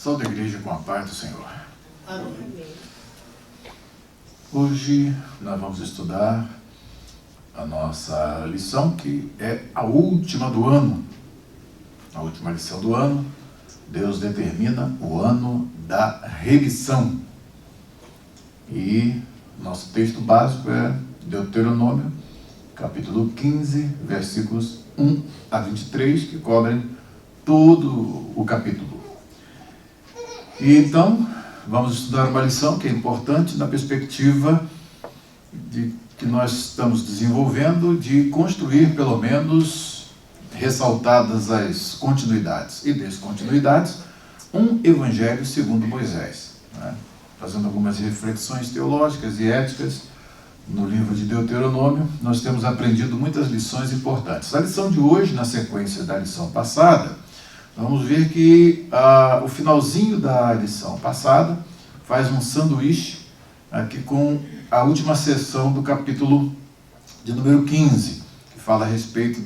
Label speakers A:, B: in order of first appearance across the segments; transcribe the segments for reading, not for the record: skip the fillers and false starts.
A: Saúde da igreja com a paz do Senhor.
B: Amém.
A: Hoje nós vamos estudar a nossa lição, que é a última do ano. A última lição do ano. Deus determina o ano da remissão. E nosso texto básico é Deuteronômio, capítulo 15, versículos 1 a 23, que cobrem todo o capítulo. E então, vamos estudar uma lição que é importante na perspectiva de que nós estamos desenvolvendo de construir, pelo menos, ressaltadas as continuidades e descontinuidades, um evangelho segundo Moisés, né? Fazendo algumas reflexões teológicas e éticas no livro de Deuteronômio, nós temos aprendido muitas lições importantes. A lição de hoje, na sequência da lição passada, vamos ver que o finalzinho da lição passada faz um sanduíche aqui com a última sessão do capítulo de número 15, que fala a respeito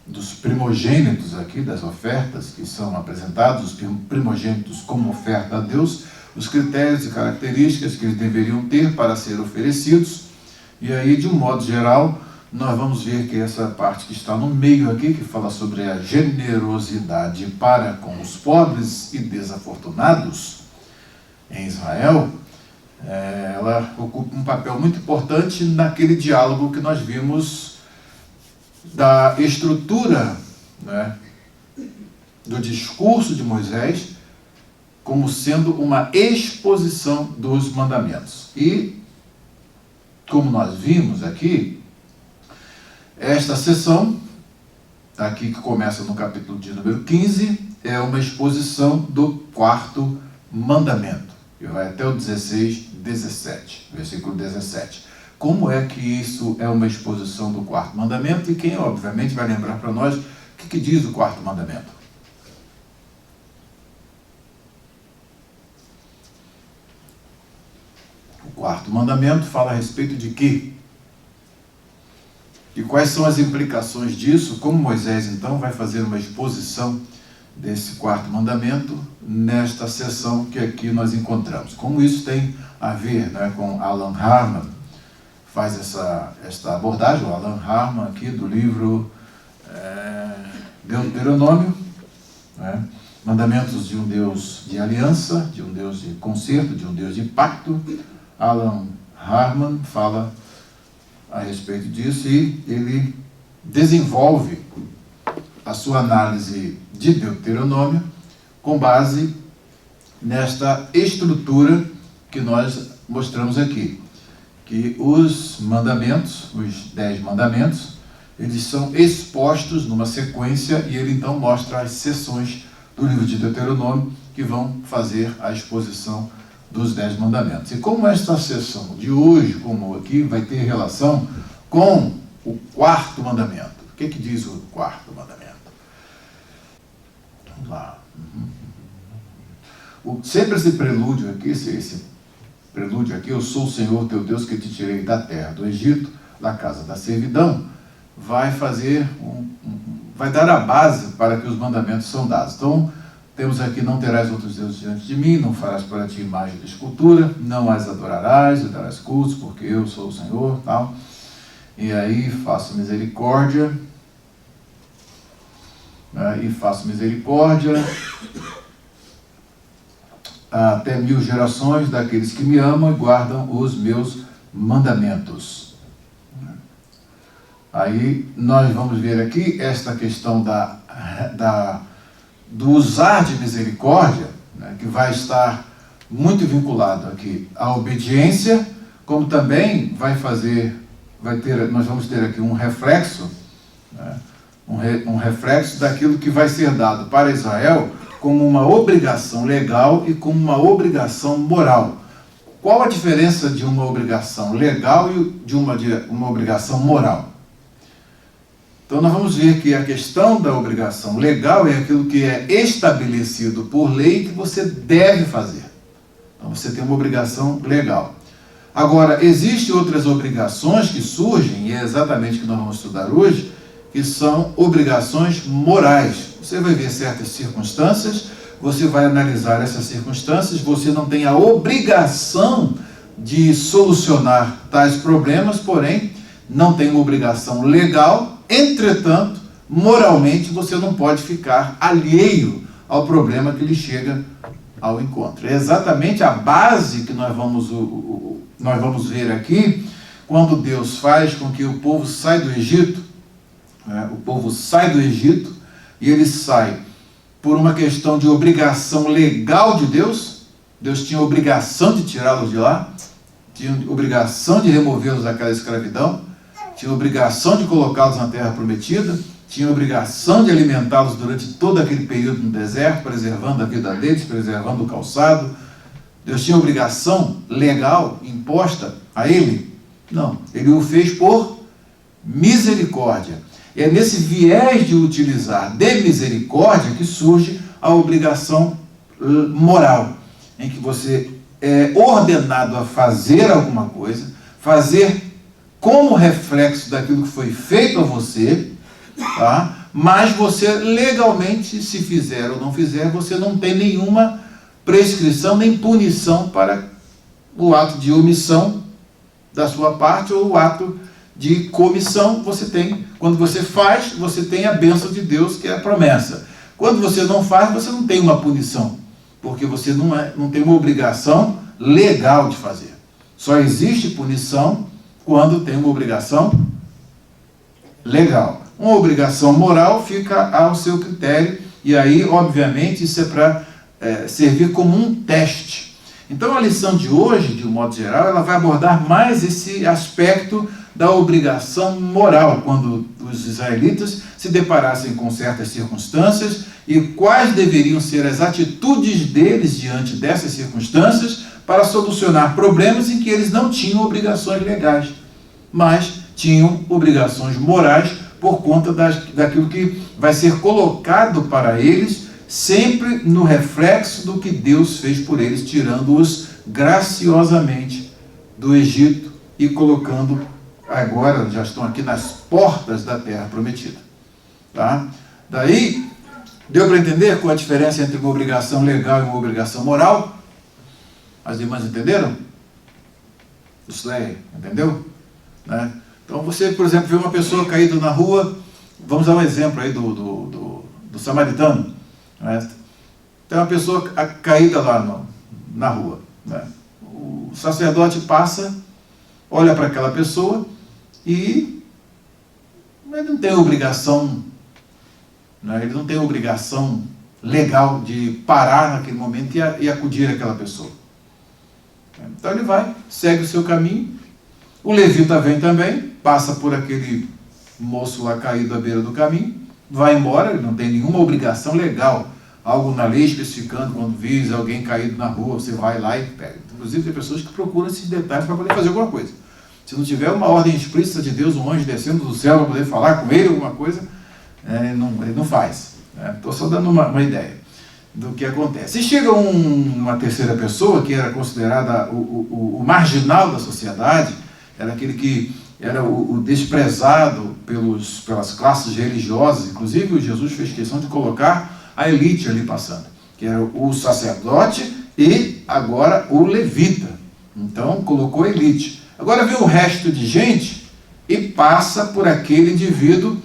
A: dos primogênitos aqui, das ofertas que são apresentados, os primogênitos como oferta a Deus, os critérios e características que eles deveriam ter para ser oferecidos. E aí, de um modo geral, nós vamos ver que essa parte que está no meio aqui, que fala sobre a generosidade para com os pobres e desafortunados em Israel, ela ocupa um papel muito importante naquele diálogo que nós vimos da estrutura, né, do discurso de Moisés como sendo uma exposição dos mandamentos. E, como nós vimos aqui, esta sessão, aqui que começa no capítulo de número 15, é uma exposição do quarto mandamento, e vai até o 17, versículo 17. Como é que isso é uma exposição do quarto mandamento? E quem, obviamente, vai lembrar para nós o que diz o quarto mandamento? O quarto mandamento fala a respeito de quê? E quais são as implicações disso? Como Moisés, então, vai fazer uma exposição desse quarto mandamento nesta sessão que aqui nós encontramos? Como isso tem a ver, né, com Alan Harman, faz esta abordagem, o Alan Harman aqui do livro Deuteronômio, né, mandamentos de um Deus de aliança, de um Deus de concerto, de um Deus de pacto. Alan Harman fala a respeito disso e ele desenvolve a sua análise de Deuteronômio com base nesta estrutura que nós mostramos aqui, que os mandamentos, os 10 mandamentos, eles são expostos numa sequência e ele então mostra as seções do livro de Deuteronômio que vão fazer a exposição dos 10 mandamentos. E como esta sessão de hoje, como aqui, vai ter relação com o quarto mandamento. O que diz o quarto mandamento? Vamos lá. Sempre esse prelúdio aqui, esse prelúdio aqui, eu sou o Senhor teu Deus que te tirei da terra do Egito, da casa da servidão, vai fazer, vai dar a base para que os mandamentos são dados. Então, temos aqui: não terás outros deuses diante de mim, não farás para ti imagem de escultura, não as adorarás, e darás cultos, porque eu sou o Senhor, tal. E aí, faço misericórdia, até 1000 gerações daqueles que me amam e guardam os meus mandamentos. Aí, nós vamos ver aqui esta questão do usar de misericórdia, né, que vai estar muito vinculado aqui à obediência, como também nós vamos ter aqui um reflexo, né, um reflexo daquilo que vai ser dado para Israel como uma obrigação legal e como uma obrigação moral. Qual a diferença de uma obrigação legal e de uma obrigação moral? Então nós vamos ver que a questão da obrigação legal é aquilo que é estabelecido por lei que você deve fazer. Então você tem uma obrigação legal. Agora, existem outras obrigações que surgem, e é exatamente o que nós vamos estudar hoje, que são obrigações morais. Você vai ver certas circunstâncias, você vai analisar essas circunstâncias, você não tem a obrigação de solucionar tais problemas, porém, não tem uma obrigação legal, entretanto, moralmente, você não pode ficar alheio ao problema que lhe chega ao encontro. É exatamente a base que nós vamos ver aqui, quando Deus faz com que o povo saia do Egito. O povo sai do Egito e ele sai por uma questão de obrigação legal de Deus. Deus tinha obrigação de tirá-los de lá, tinha obrigação de removê-los daquela escravidão, tinha obrigação de colocá-los na terra prometida, tinha obrigação de alimentá-los durante todo aquele período no deserto, preservando a vida deles, preservando o calçado. Deus tinha obrigação legal imposta a ele? Não, ele o fez por misericórdia. É nesse viés de utilizar de misericórdia que surge a obrigação moral, em que você é ordenado a fazer alguma coisa, fazer como reflexo daquilo que foi feito a você, tá? Mas você legalmente, se fizer ou não fizer, você não tem nenhuma prescrição nem punição para o ato de omissão da sua parte ou o ato de comissão. Você tem, quando você faz, você tem a bênção de Deus, que é a promessa. Quando você não faz, você não tem uma punição, porque você não tem uma obrigação legal de fazer. Só existe punição quando tem uma obrigação legal. Uma obrigação moral fica ao seu critério, e aí, obviamente, isso é para servir como um teste. Então, a lição de hoje, de um modo geral, ela vai abordar mais esse aspecto da obrigação moral, quando os israelitas se deparassem com certas circunstâncias e quais deveriam ser as atitudes deles diante dessas circunstâncias para solucionar problemas em que eles não tinham obrigações legais, mas tinham obrigações morais por conta daquilo que vai ser colocado para eles, sempre no reflexo do que Deus fez por eles, tirando-os graciosamente do Egito e colocando, agora já estão aqui nas portas da terra prometida. Tá? Daí, deu para entender qual a diferença entre uma obrigação legal e uma obrigação moral? As irmãs entenderam? Isso aí, entendeu? Né? Então você, por exemplo, vê uma pessoa caída na rua, vamos dar um exemplo aí do samaritano. Né? Tem uma pessoa caída lá na rua. Né? O sacerdote passa, olha para aquela pessoa e ele não tem obrigação, né? Ele não tem obrigação legal de parar naquele momento e acudir aquela pessoa. Então ele vai, segue o seu caminho. O levita vem também, passa por aquele moço lá caído à beira do caminho, vai embora, ele não tem nenhuma obrigação legal, algo na lei especificando, quando vês alguém caído na rua, você vai lá e pega. Inclusive tem pessoas que procuram esses detalhes para poder fazer alguma coisa. Se não tiver uma ordem explícita de Deus, um anjo descendo do céu para poder falar com ele alguma coisa, ele não faz. Estou só dando uma ideia do que acontece. E chega uma terceira pessoa, que era considerada o marginal da sociedade, era aquele que era o desprezado pelas classes religiosas. Inclusive, Jesus fez questão de colocar a elite ali passando, que era o sacerdote e agora o levita. Então, colocou a elite. Agora vem o resto de gente e passa por aquele indivíduo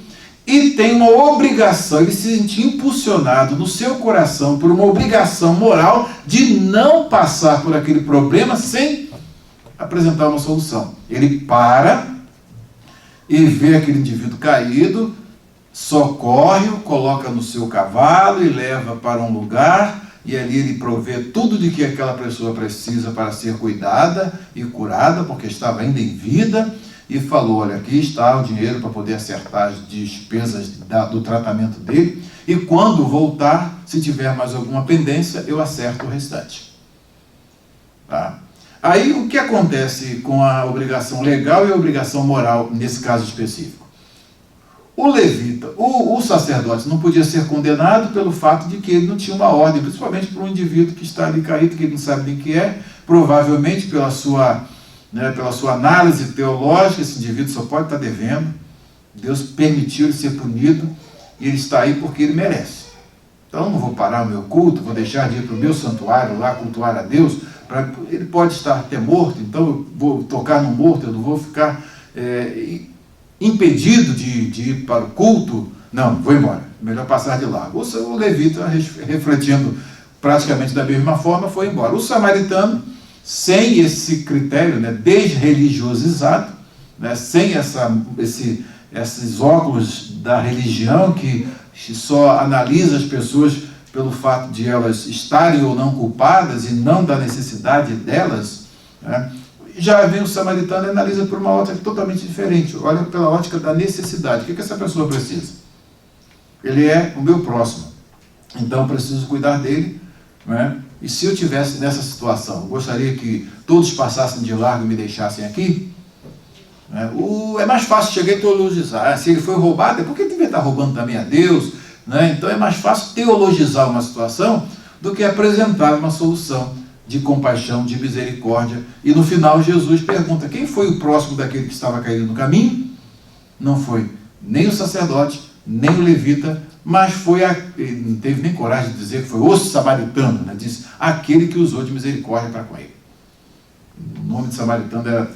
A: e tem uma obrigação, ele se sentia impulsionado no seu coração por uma obrigação moral de não passar por aquele problema sem apresentar uma solução. Ele para e vê aquele indivíduo caído, socorre-o, coloca no seu cavalo e leva para um lugar, e ali ele provê tudo de que aquela pessoa precisa para ser cuidada e curada, porque estava ainda em vida, e falou: olha, aqui está o dinheiro para poder acertar as despesas do tratamento dele, e quando voltar, se tiver mais alguma pendência, eu acerto o restante. Tá? Aí, o que acontece com a obrigação legal e a obrigação moral, nesse caso específico? O levita, o sacerdote, não podia ser condenado pelo fato de que ele não tinha uma ordem, principalmente para um indivíduo que está ali caído, que ele não sabe nem o que é, provavelmente pela sua análise teológica, esse indivíduo só pode estar devendo, Deus permitiu ele ser punido e ele está aí porque ele merece. Então eu não vou parar o meu culto, vou deixar de ir para o meu santuário lá, cultuar a Deus. Ele pode estar até morto, então eu vou tocar no morto, eu não vou ficar impedido de ir para o culto. Não, vou embora, melhor passar de largo. O levita, refletindo praticamente da mesma forma, foi embora. O samaritano, sem esse critério, né, desreligiosizado, né, sem esses óculos da religião que só analisa as pessoas pelo fato de elas estarem ou não culpadas e não da necessidade delas, né? Já vem o samaritano e analisa por uma ótica totalmente diferente, olha pela ótica da necessidade. O que essa pessoa precisa? Ele é o meu próximo, então eu preciso cuidar dele, né? E se eu tivesse nessa situação, eu gostaria que todos passassem de largo e me deixassem aqui, né? É mais fácil chegar e teologizar. Se ele foi roubado, é porque ele devia estar roubando também a Deus, né? Então é mais fácil teologizar uma situação do que apresentar uma solução de compaixão, de misericórdia. E no final Jesus pergunta: quem foi o próximo daquele que estava caído no caminho? Não foi nem o sacerdote, nem o levita, mas foi ele não teve nem coragem de dizer que foi o samaritano, né? Disse aquele que usou de misericórdia para com ele. O nome de samaritano era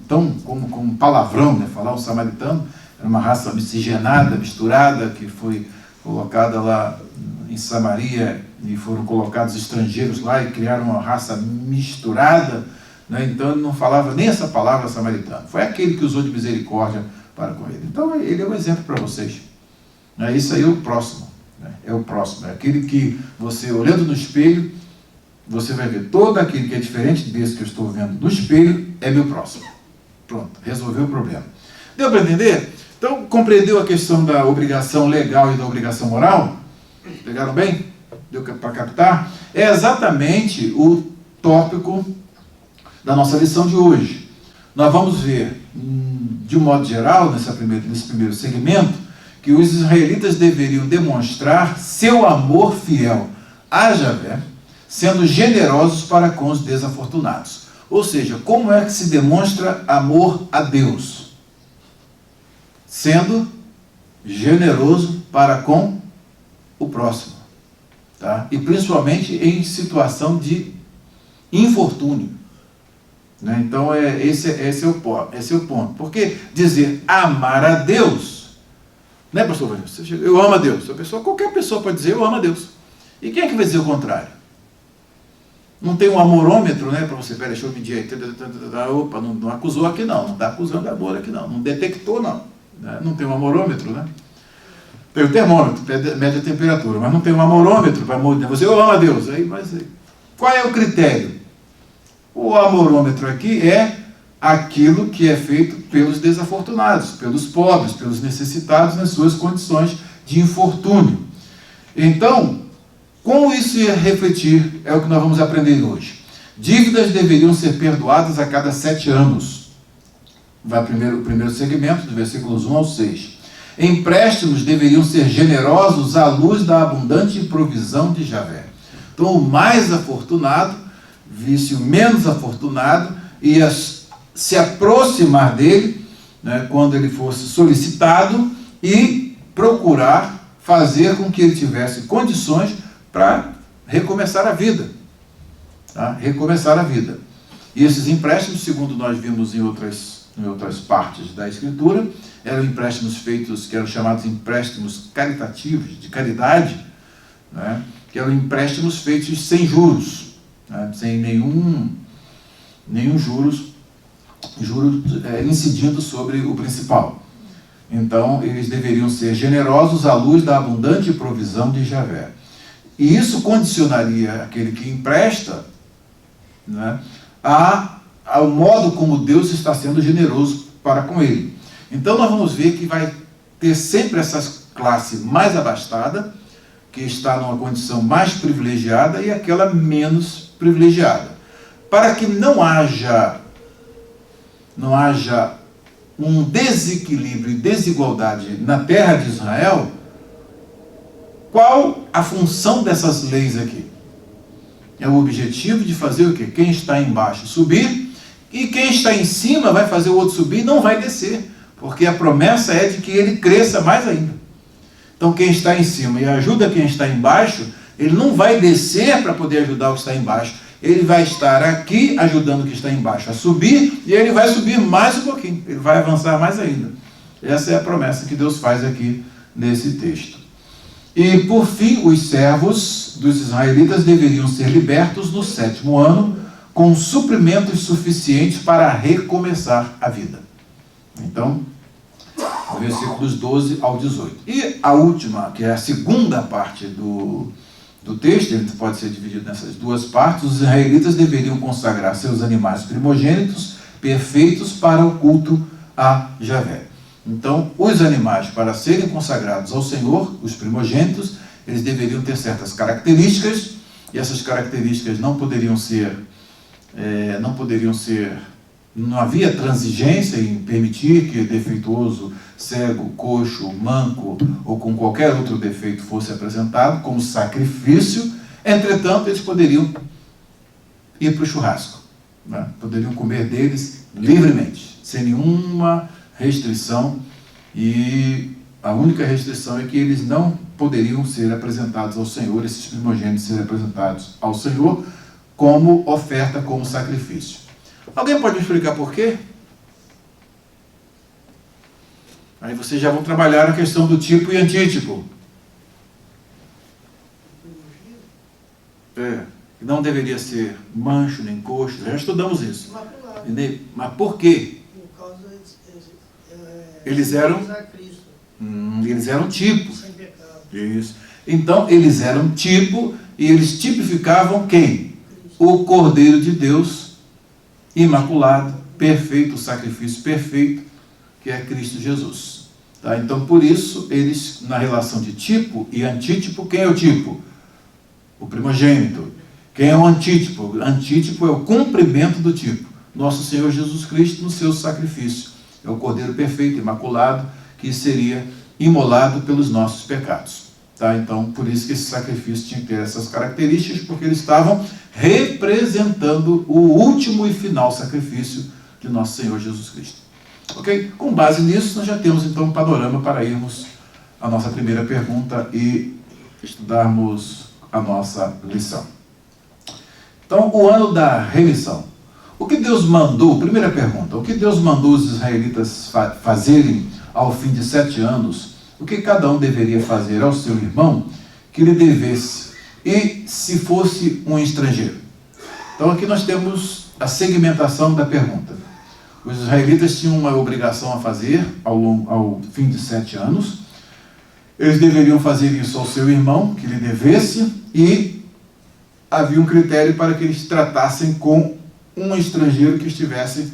A: tão como palavrão, né? Falar o samaritano era uma raça miscigenada, misturada, que foi colocada lá em Samaria, e foram colocados estrangeiros lá e criaram uma raça misturada, né? Então ele não falava nem essa palavra samaritano, foi aquele que usou de misericórdia para com ele. Então ele é um exemplo para vocês, né? Isso aí é o próximo, né? É o próximo, é aquele que você, olhando no espelho, você vai ver todo aquele que é diferente desse que eu estou vendo no espelho, é meu próximo. Pronto, resolveu o problema. Deu para entender? Então, compreendeu a questão da obrigação legal e da obrigação moral? Pegaram bem? Deu para captar? É exatamente o tópico da nossa lição de hoje. Nós vamos ver, de um modo geral, nesse primeiro segmento, que os israelitas deveriam demonstrar seu amor fiel a Javé, sendo generosos para com os desafortunados. Ou seja, como é que se demonstra amor a Deus? Sendo generoso para com o próximo, tá? E principalmente em situação de infortúnio, né? Então esse é o ponto. Porque dizer amar a Deus, né, pastor? Eu amo a Deus. Qualquer pessoa pode dizer eu amo a Deus. E quem é que vai dizer o contrário? Não tem um amorômetro, né, para você, deixa eu medir aí, opa, não acusou aqui não está acusando amor aqui não detectou não, né? Não tem um amorômetro, né? Tem o termômetro, mede a temperatura, mas não tem um amorômetro para medir. Você, eu amo a Deus, qual é o critério? O amorômetro aqui é aquilo que é feito pelos desafortunados, pelos pobres, pelos necessitados nas suas condições de infortúnio. Então, como isso ia refletir, é o que nós vamos aprender hoje. Dívidas deveriam ser perdoadas a cada 7 anos. Vai o primeiro segmento, dos versículos 1 ao 6. Empréstimos deveriam ser generosos à luz da abundante provisão de Javé. Então, o mais afortunado visse o menos afortunado, ia se aproximar dele, né, quando ele fosse solicitado, e procurar fazer com que ele tivesse condições para recomeçar a vida, tá? Recomeçar a vida. E esses empréstimos, segundo nós vimos em outras partes da Escritura, eram empréstimos feitos, que eram chamados empréstimos caritativos, de caridade, né? Que eram empréstimos feitos sem juros, né? Sem nenhum juros incidindo sobre o principal. Então, eles deveriam ser generosos à luz da abundante provisão de Javé. E isso condicionaria aquele que empresta, né, ao modo como Deus está sendo generoso para com ele. Então nós vamos ver que vai ter sempre essa classe mais abastada, que está numa condição mais privilegiada, e aquela menos privilegiada. Para que não haja um desequilíbrio e desigualdade na terra de Israel, qual a função dessas leis aqui? É o objetivo de fazer o quê? Quem está embaixo subir, e quem está em cima vai fazer o outro subir e não vai descer. porque a promessa é de que ele cresça mais ainda. Então quem está em cima e ajuda quem está embaixo, ele não vai descer para poder ajudar o que está embaixo. Ele vai estar aqui ajudando o que está embaixo a subir, e ele vai subir mais um pouquinho, ele vai avançar mais ainda. Essa é a promessa que Deus faz aqui nesse texto. E por fim, os servos dos israelitas deveriam ser libertos no 7º ano, com suprimentos suficientes para recomeçar a vida. Então, versículos 12 ao 18. E a última, que é a segunda parte do texto, ele pode ser dividido nessas duas partes. Os israelitas deveriam consagrar seus animais primogênitos perfeitos para o culto a Javé. Então, os animais, para serem consagrados ao Senhor, os primogênitos, eles deveriam ter certas características, e essas características não havia transigência em permitir que defeituoso, cego, coxo, manco ou com qualquer outro defeito fosse apresentado como sacrifício. Entretanto, eles poderiam ir para o churrasco, né? Poderiam comer deles livremente, sem nenhuma restrição, e a única restrição é que eles não poderiam ser apresentados ao Senhor, esses primogênitos serem apresentados ao Senhor como oferta, como sacrifício. Alguém pode me explicar por quê? Aí vocês já vão trabalhar a questão do tipo e antítipo. Não deveria ser mancho nem coxo, já estudamos isso. Mas por quê?
B: Por causa
A: eles eram tipo.
B: sem pecado.
A: Isso. Então, eles eram tipo, e eles tipificavam quem? O Cordeiro de Deus, imaculado, perfeito, o sacrifício perfeito, que é Cristo Jesus. Tá? Então, por isso, eles, na relação de tipo e antítipo, quem é o tipo? O primogênito. Quem é o antítipo? O antítipo é o cumprimento do tipo. Nosso Senhor Jesus Cristo no seu sacrifício. É o Cordeiro perfeito, imaculado, que seria imolado pelos nossos pecados. Tá? Então, por isso que esse sacrifício tinha que ter essas características, porque eles estavam representando o último e final sacrifício de nosso Senhor Jesus Cristo. Ok? Com base nisso, nós já temos então um panorama para irmos à nossa primeira pergunta e estudarmos a nossa lição. Então, o ano da remissão. O que Deus mandou, primeira pergunta, o que Deus mandou os israelitas fazerem ao fim de 7 anos? O que cada um deveria fazer ao seu irmão que lhe devesse, e se fosse um estrangeiro? Então aqui nós temos a segmentação da pergunta. Os israelitas tinham uma obrigação a fazer ao fim de 7 anos. Eles deveriam fazer isso ao seu irmão que lhe devesse, e havia um critério para que eles tratassem com um estrangeiro que estivesse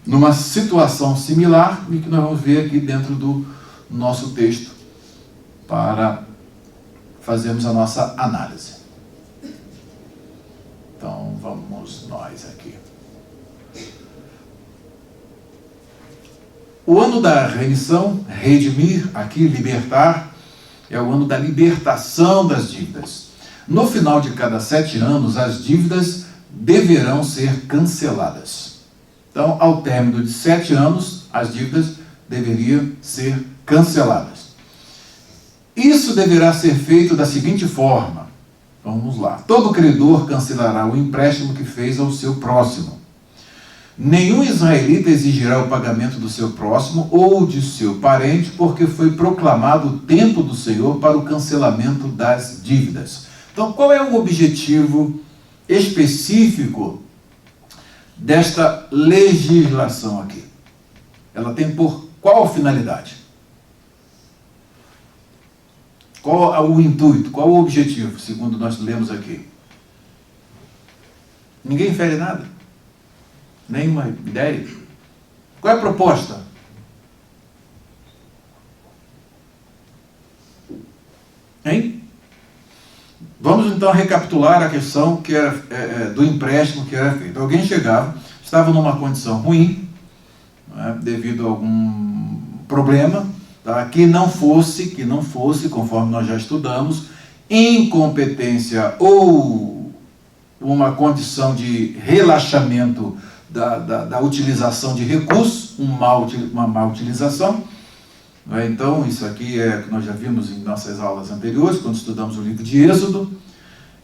A: numa situação similar, e que nós vamos ver aqui dentro do nosso texto para fazermos a nossa análise. Então vamos nós aqui. O ano da remissão, redimir, aqui libertar, é o ano da libertação das dívidas. No final de cada 7 anos, as dívidas deverão ser canceladas. Então, ao término de 7 anos, as dívidas deveriam ser canceladas. Isso deverá ser feito da seguinte forma. Vamos lá. Todo credor cancelará o empréstimo que fez ao seu próximo. Nenhum israelita exigirá o pagamento do seu próximo ou de seu parente, porque foi proclamado o tempo do Senhor para o cancelamento das dívidas. Então, qual é o objetivo específico desta legislação aqui? Ela tem por qual finalidade? Qual é o intuito? Qual o objetivo, segundo nós lemos aqui? Ninguém infere nada? Nenhuma ideia? Qual é a proposta? Hein? Vamos então recapitular a questão que era, do empréstimo que era feito. Alguém chegava, estava numa condição ruim, né, devido a algum problema, tá, que não fosse, conforme nós já estudamos, incompetência ou uma condição de relaxamento da utilização de recursos, uma má utilização. Então, isso aqui é que nós já vimos em nossas aulas anteriores, quando estudamos o livro de Êxodo.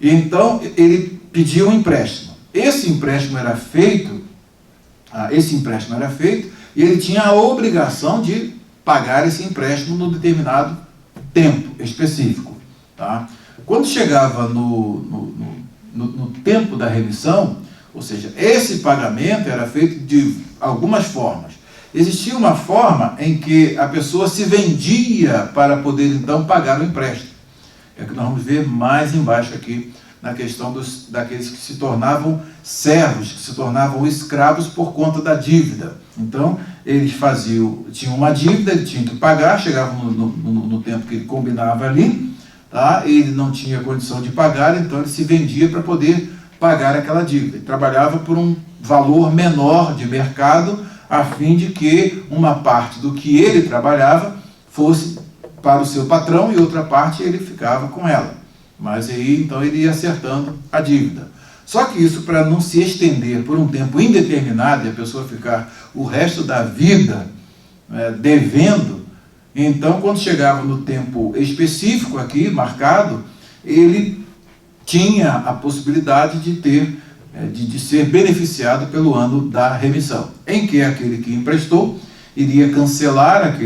A: Então, ele pediu um empréstimo. Esse empréstimo era feito e ele tinha a obrigação de pagar esse empréstimo num determinado tempo específico. Tá? Quando chegava no tempo da remissão, ou seja, esse pagamento era feito de algumas formas. Existia uma forma em que a pessoa se vendia para poder então pagar o empréstimo. É que nós vamos ver mais embaixo aqui na questão daqueles que se tornavam servos, que se tornavam escravos por conta da dívida. Então, eles tinham uma dívida, ele tinha que pagar, chegavam no tempo que ele combinava ali, tá? Ele não tinha condição de pagar, então ele se vendia para poder pagar aquela dívida. Ele trabalhava por um valor menor de mercado, a fim de que uma parte do que ele trabalhava fosse para o seu patrão e outra parte ele ficava com ela. Mas aí, então, ele ia acertando a dívida. Só que isso, para não se estender por um tempo indeterminado e a pessoa ficar o resto da vida devendo, então, quando chegava no tempo específico aqui, marcado, ele tinha a possibilidade de ser beneficiado pelo ano da remissão, em que aquele que emprestou iria cancelar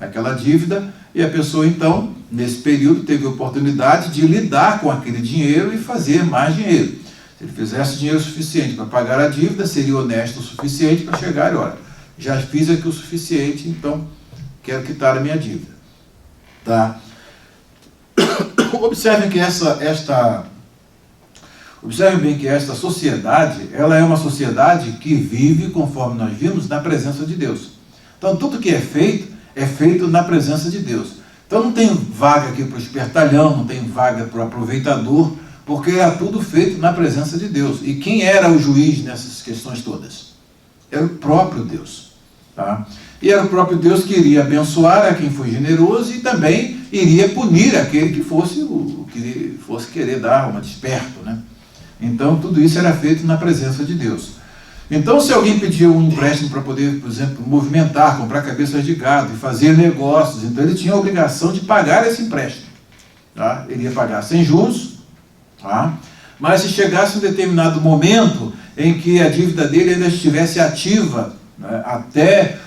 A: aquela dívida e a pessoa, então, nesse período, teve a oportunidade de lidar com aquele dinheiro e fazer mais dinheiro. Se ele fizesse dinheiro suficiente para pagar a dívida, seria honesto o suficiente para chegar e, olha, já fiz aqui o suficiente, então quero quitar a minha dívida. Tá? Observem bem que esta sociedade, ela é uma sociedade que vive, conforme nós vimos, na presença de Deus. Então, tudo que é feito na presença de Deus. Então, não tem vaga aqui para o espertalhão, não tem vaga para o aproveitador, porque era tudo feito na presença de Deus. E quem era o juiz nessas questões todas? Era o próprio Deus. Tá? E era o próprio Deus que iria abençoar a quem foi generoso e também iria punir aquele que fosse querer dar uma desperto, né? Então, tudo isso era feito na presença de Deus. Então, se alguém pedia um empréstimo para poder, por exemplo, movimentar, comprar cabeças de gado e fazer negócios, então ele tinha a obrigação de pagar esse empréstimo. Tá? Ele ia pagar sem juros, tá? Mas se chegasse um determinado momento em que a dívida dele ainda estivesse ativa, né, até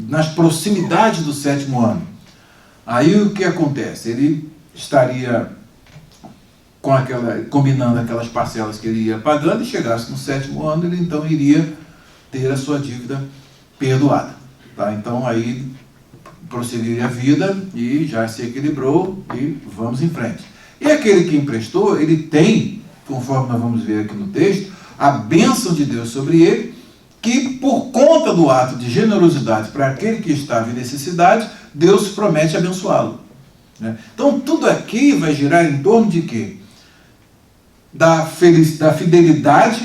A: nas proximidades do 7º ano, aí o que acontece? Ele estaria combinando aquelas parcelas que ele ia pagando, e chegasse no 7º ano, ele então iria ter a sua dívida perdoada. Tá? Então aí prosseguiria a vida e já se equilibrou e vamos em frente. E aquele que emprestou, ele tem, conforme nós vamos ver aqui no texto, a bênção de Deus sobre ele, que por conta do ato de generosidade para aquele que estava em necessidade, Deus promete abençoá-lo. Né? Então tudo aqui vai girar em torno de quê? Da fidelidade,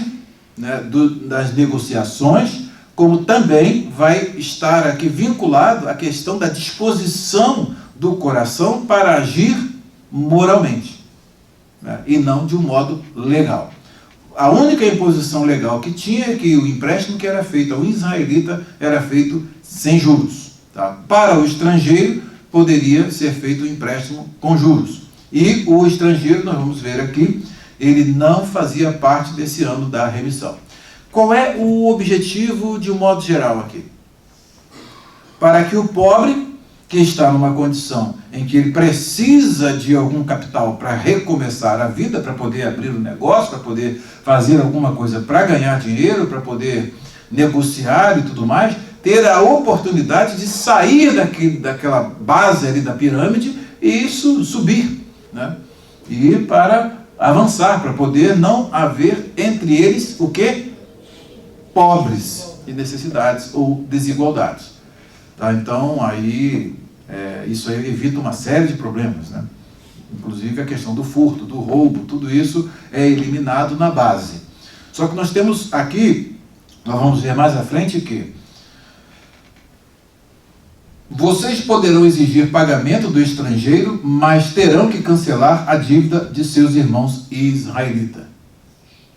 A: né, das negociações, como também vai estar aqui vinculado à questão da disposição do coração para agir moralmente, né, e não de um modo legal. A única imposição legal que tinha é que o empréstimo que era feito ao israelita era feito sem juros. Tá? Para o estrangeiro, poderia ser feito um empréstimo com juros. E o estrangeiro, nós vamos ver aqui, ele não fazia parte desse ano da remissão. Qual é o objetivo de um modo geral aqui? Para que o pobre, que está numa condição em que ele precisa de algum capital para recomeçar a vida, para poder abrir um negócio, para poder fazer alguma coisa para ganhar dinheiro, para poder negociar e tudo mais, ter a oportunidade de sair daquela base ali da pirâmide e subir, né? E para avançar, para poder não haver entre eles o quê? Pobres e necessidades ou desigualdades. Tá? Então, aí, isso aí evita uma série de problemas, né? Inclusive a questão do furto, do roubo, tudo isso é eliminado na base. Só que nós temos aqui, nós vamos ver mais à frente que vocês poderão exigir pagamento do estrangeiro, mas terão que cancelar a dívida de seus irmãos israelitas.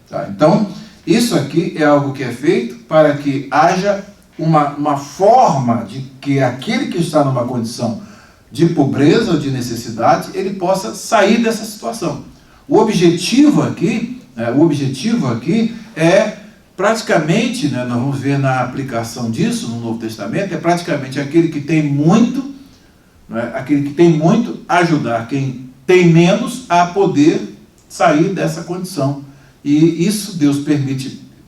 A: Tá? Então, isso aqui é algo que é feito para que haja uma forma de que aquele que está numa condição de pobreza ou de necessidade, ele possa sair dessa situação. O objetivo aqui é praticamente, né, nós vamos ver na aplicação disso no Novo Testamento, é praticamente aquele que tem muito, né, aquele que tem muito ajudar quem tem menos a poder sair dessa condição. E isso Deus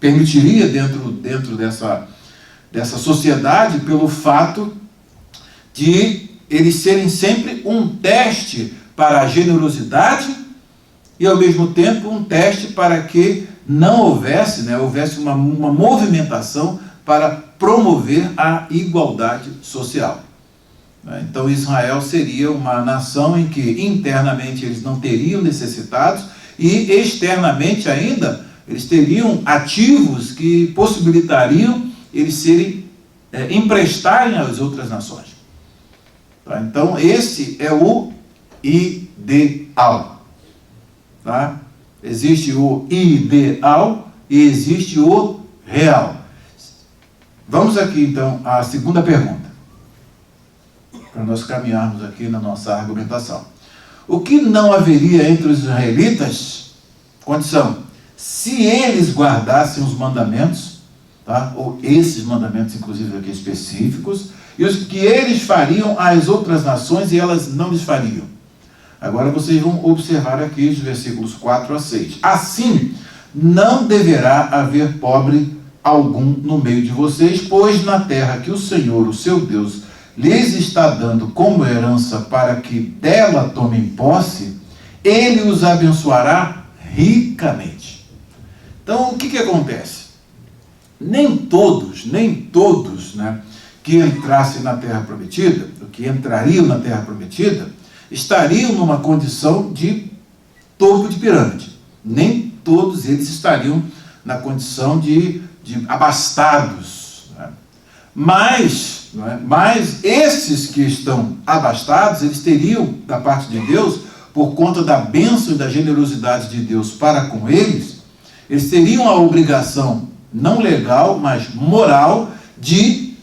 A: permitiria dentro dessa sociedade pelo fato de eles serem sempre um teste para a generosidade e ao mesmo tempo um teste para que não houvesse uma movimentação para promover a igualdade social. Então Israel seria uma nação em que internamente eles não teriam necessitados e externamente ainda eles teriam ativos que possibilitariam eles emprestarem às outras nações. Tá? Então esse é o ideal. Tá? Existe o ideal e existe o real. Vamos aqui então à segunda pergunta, para nós caminharmos aqui na nossa argumentação. O que não haveria entre os israelitas? Condição: se eles guardassem os mandamentos, tá? Ou esses mandamentos inclusive aqui específicos, e os que eles fariam às outras nações e elas não lhes fariam. Agora vocês vão observar aqui os versículos 4 a 6. Assim, não deverá haver pobre algum no meio de vocês, pois na terra que o Senhor, o seu Deus, lhes está dando como herança para que dela tomem posse, ele os abençoará ricamente. Então, o que acontece? Nem todos, né, que entrassem na terra prometida, que entrariam na terra prometida, estariam numa condição de topo de pirâmide. Nem todos eles estariam na condição de abastados. Né? Mas esses que estão abastados, eles teriam, da parte de Deus, por conta da bênção e da generosidade de Deus para com eles teriam a obrigação, não legal, mas moral, de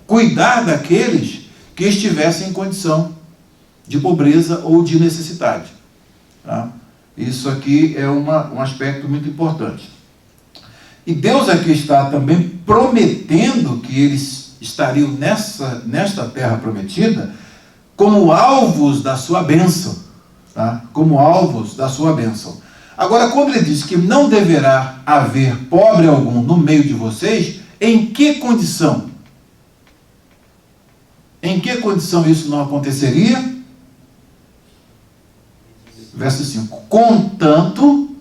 A: cuidar daqueles que estivessem em condição de pobreza ou de necessidade. Tá? Isso aqui é um aspecto muito importante. E Deus aqui está também prometendo que eles estariam nesta terra prometida como alvos da sua bênção. Tá? Como alvos da sua bênção. Agora, quando ele diz que não deverá haver pobre algum no meio de vocês, em que condição? Em que condição isso não aconteceria? Verso 5. Contanto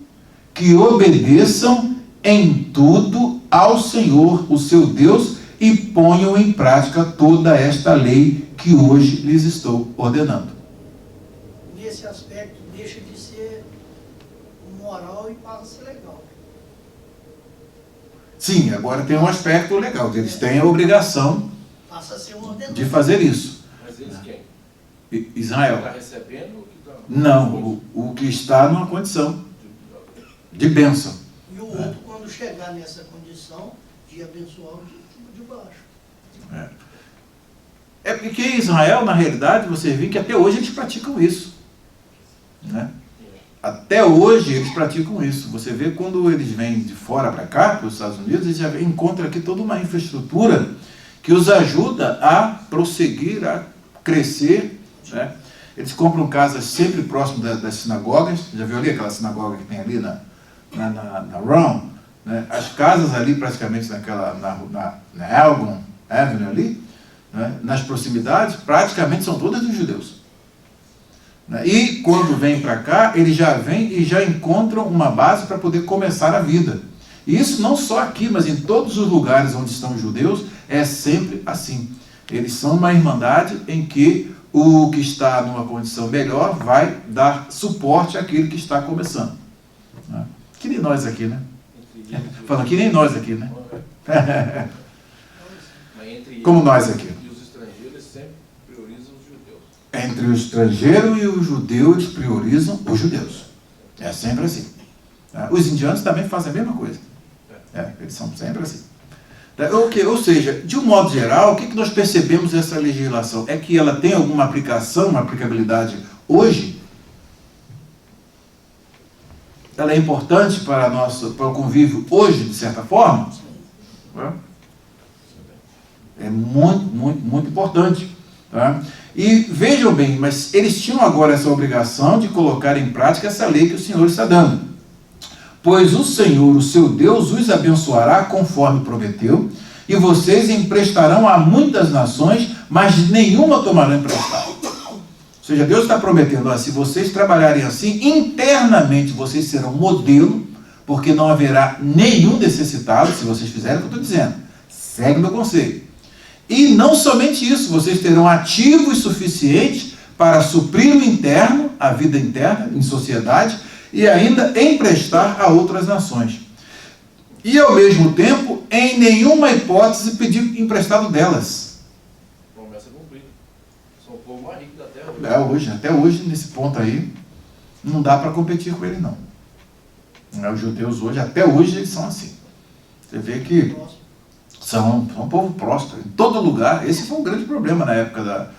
A: que obedeçam em tudo ao Senhor, o seu Deus, e ponham em prática toda esta lei que hoje lhes estou ordenando.
B: Nesse aspecto, deixa de ser moral e passa a ser legal.
A: Sim, agora tem um aspecto legal. Eles têm a obrigação
B: passa a ser um ordenado
A: de fazer isso.
C: Mas eles quem?
A: Israel.
C: Está recebendo ou que está?
A: Não, o que está numa condição de bênção.
B: E o outro, quando chegar nessa condição, de abençoar o de baixo.
A: É porque Israel, na realidade, você vê que até hoje eles praticam isso. Né? Até hoje eles praticam isso. Você vê quando eles vêm de fora para cá, para os Estados Unidos, eles já encontram aqui toda uma infraestrutura que os ajuda a prosseguir, a crescer. Né? Eles compram casas sempre próximo das sinagogas. Já viu ali aquela sinagoga que tem ali na Rome? Né? As casas ali praticamente na Elgon Avenue ali, né? Nas proximidades, praticamente são todas dos judeus. Né? E quando vêm para cá, eles já vêm e já encontram uma base para poder começar a vida. E isso não só aqui, mas em todos os lugares onde estão os judeus, é sempre assim. Eles são uma irmandade em que o que está numa condição melhor vai dar suporte àquele que está começando. Né? Que nem nós aqui, né? Falando que nem nós aqui, né? Como nós aqui.
C: E os estrangeiros sempre priorizam os judeus.
A: Entre o estrangeiro e o judeu, eles priorizam os judeus. É sempre assim. Os indianos também fazem a mesma coisa. Eles são sempre assim. Ou seja, de um modo geral, o que nós percebemos dessa legislação? É que ela tem alguma aplicação, uma aplicabilidade hoje? Ela é importante para o convívio hoje, de certa forma? É muito, muito, muito importante. Tá? E vejam bem, mas eles tinham agora essa obrigação de colocar em prática essa lei que o Senhor está dando. Pois o Senhor, o seu Deus, os abençoará conforme prometeu, e vocês emprestarão a muitas nações, mas nenhuma tomarão emprestado. Ou seja, Deus está prometendo, se vocês trabalharem assim, internamente vocês serão modelo, porque não haverá nenhum necessitado, se vocês fizerem o que eu estou dizendo. Segue o meu conselho. E não somente isso, vocês terão ativos suficientes para suprir o interno, a vida interna, em sociedade, e ainda emprestar a outras nações. E, ao mesmo tempo, em nenhuma hipótese pedir emprestado delas.
C: Promessa cumprida. São o povo mais rico da terra.
A: Até hoje, nesse ponto aí, não dá para competir com ele, não. Os judeus hoje, até hoje, eles são assim. Você vê que são um povo próspero, em todo lugar. Esse foi um grande problema na época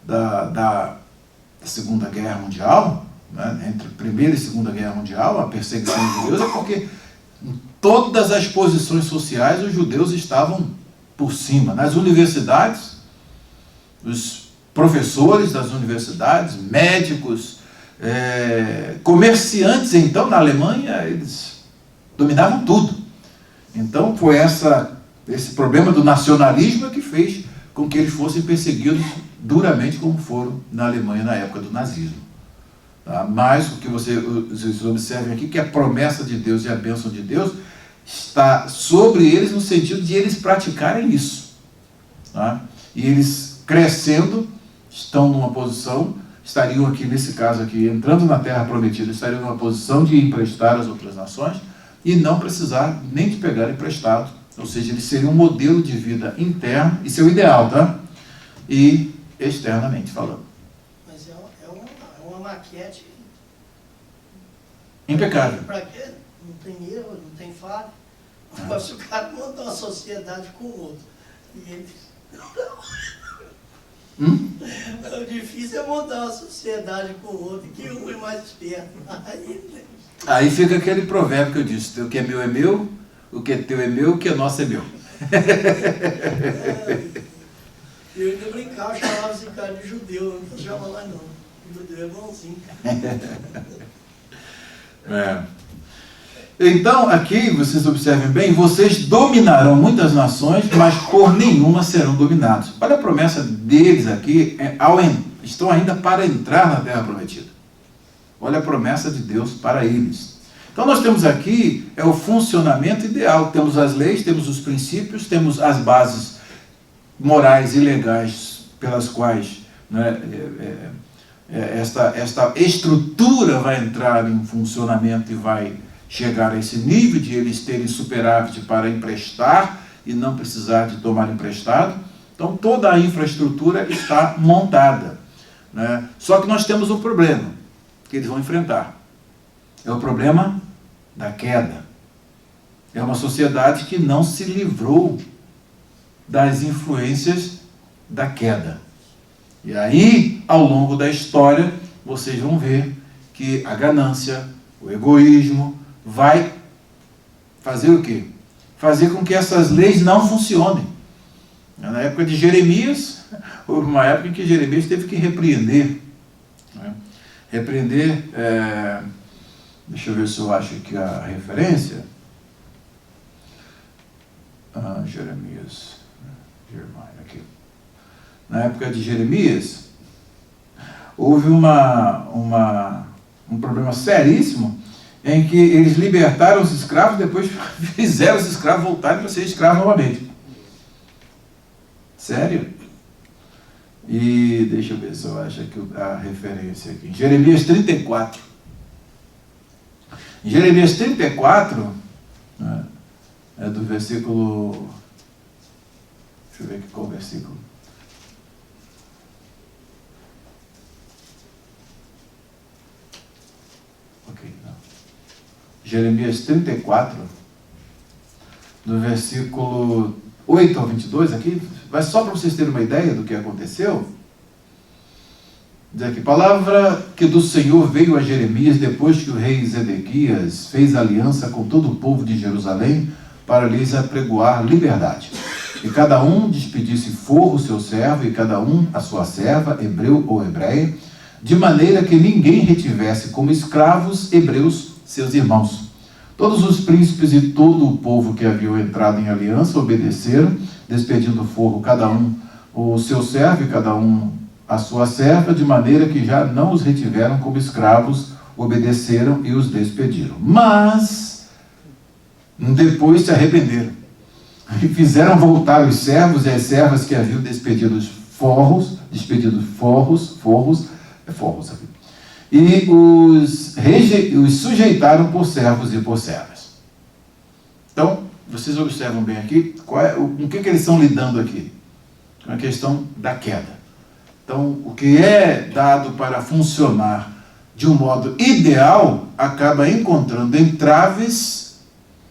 A: da Segunda Guerra Mundial, né? Entre a Primeira e Segunda Guerra Mundial, a perseguição dos judeus, é porque em todas as posições sociais os judeus estavam por cima. Nas universidades, os professores das universidades, médicos, comerciantes, então, na Alemanha, eles dominavam tudo. Então, foi esse problema do nacionalismo que fez com que eles fossem perseguidos duramente, como foram na Alemanha na época do nazismo. Tá? Mas o que vocês observem aqui, que a promessa de Deus e a bênção de Deus está sobre eles no sentido de eles praticarem isso. Tá? E eles, crescendo, estão numa posição, estariam aqui, nesse caso aqui, entrando na terra prometida, estariam numa posição de emprestar às outras nações e não precisar nem de pegar emprestado. Ou seja, eles seriam um modelo de vida interno, isso é o ideal, tá? E externamente falando.
B: Mas é uma maquete
A: impecável.
B: Para quê? Não tem erro, não tem falha. Mas o cara monta uma sociedade com o outro. E ele... O difícil é montar uma sociedade com o outro, que um é mais esperto.
A: Aí fica aquele provérbio que eu disse: o que é meu, o que é teu é meu, o que é nosso é meu.
B: Eu ainda brincava, chamava esse cara de judeu, não chama lá não. Judeu é bonzinho.
A: Então, aqui, vocês observem bem, vocês dominarão muitas nações, mas por nenhuma serão dominados. Olha a promessa deles aqui, estão ainda para entrar na terra prometida. Olha a promessa de Deus para eles. Então nós temos aqui o funcionamento ideal. Temos as leis, temos os princípios, temos as bases morais e legais pelas quais, né, esta estrutura vai entrar em funcionamento e vai chegar a esse nível de eles terem superávit para emprestar e não precisar de tomar emprestado. Então toda a infraestrutura está montada, né? Só que nós temos um problema que eles vão enfrentar. É o problema da queda. É uma sociedade que não se livrou das influências da queda. E aí, ao longo da história, vocês vão ver que a ganância, o egoísmo, vai fazer o quê? Fazer com que essas leis não funcionem. Na época de Jeremias, houve uma época em que Jeremias teve que repreender. Né? Repreender, deixa eu ver se eu acho aqui a referência. Jeremias, aqui. Na época de Jeremias, houve um problema seríssimo em que eles libertaram os escravos, depois fizeram os escravos voltarem para ser escravos novamente. Sério? E deixa eu ver se eu acho aqui a referência aqui. Jeremias 34. Em Jeremias 34, né, é do versículo... Deixa eu ver aqui qual o versículo. Ok, não. Jeremias 34, do versículo 8 ao 22, aqui, vai só para vocês terem uma ideia do que aconteceu. Diz aqui, palavra que do Senhor veio a Jeremias depois que o rei Zedequias fez aliança com todo o povo de Jerusalém para lhes apregoar liberdade. E cada um despedisse forro seu servo e cada um a sua serva, hebreu ou hebreia, de maneira que ninguém retivesse como escravos hebreus seus irmãos. Todos os príncipes e todo o povo que haviam entrado em aliança obedeceram, despedindo forro cada um o seu servo e cada um a sua serva, de maneira que já não os retiveram como escravos, obedeceram e os despediram. Mas depois se arrependeram e fizeram voltar os servos e as servas que haviam despedido forros e os sujeitaram por servos e por servas. Então, vocês observam bem aqui, com o que eles estão lidando aqui? Com a questão da queda. Então, o que é dado para funcionar de um modo ideal, acaba encontrando entraves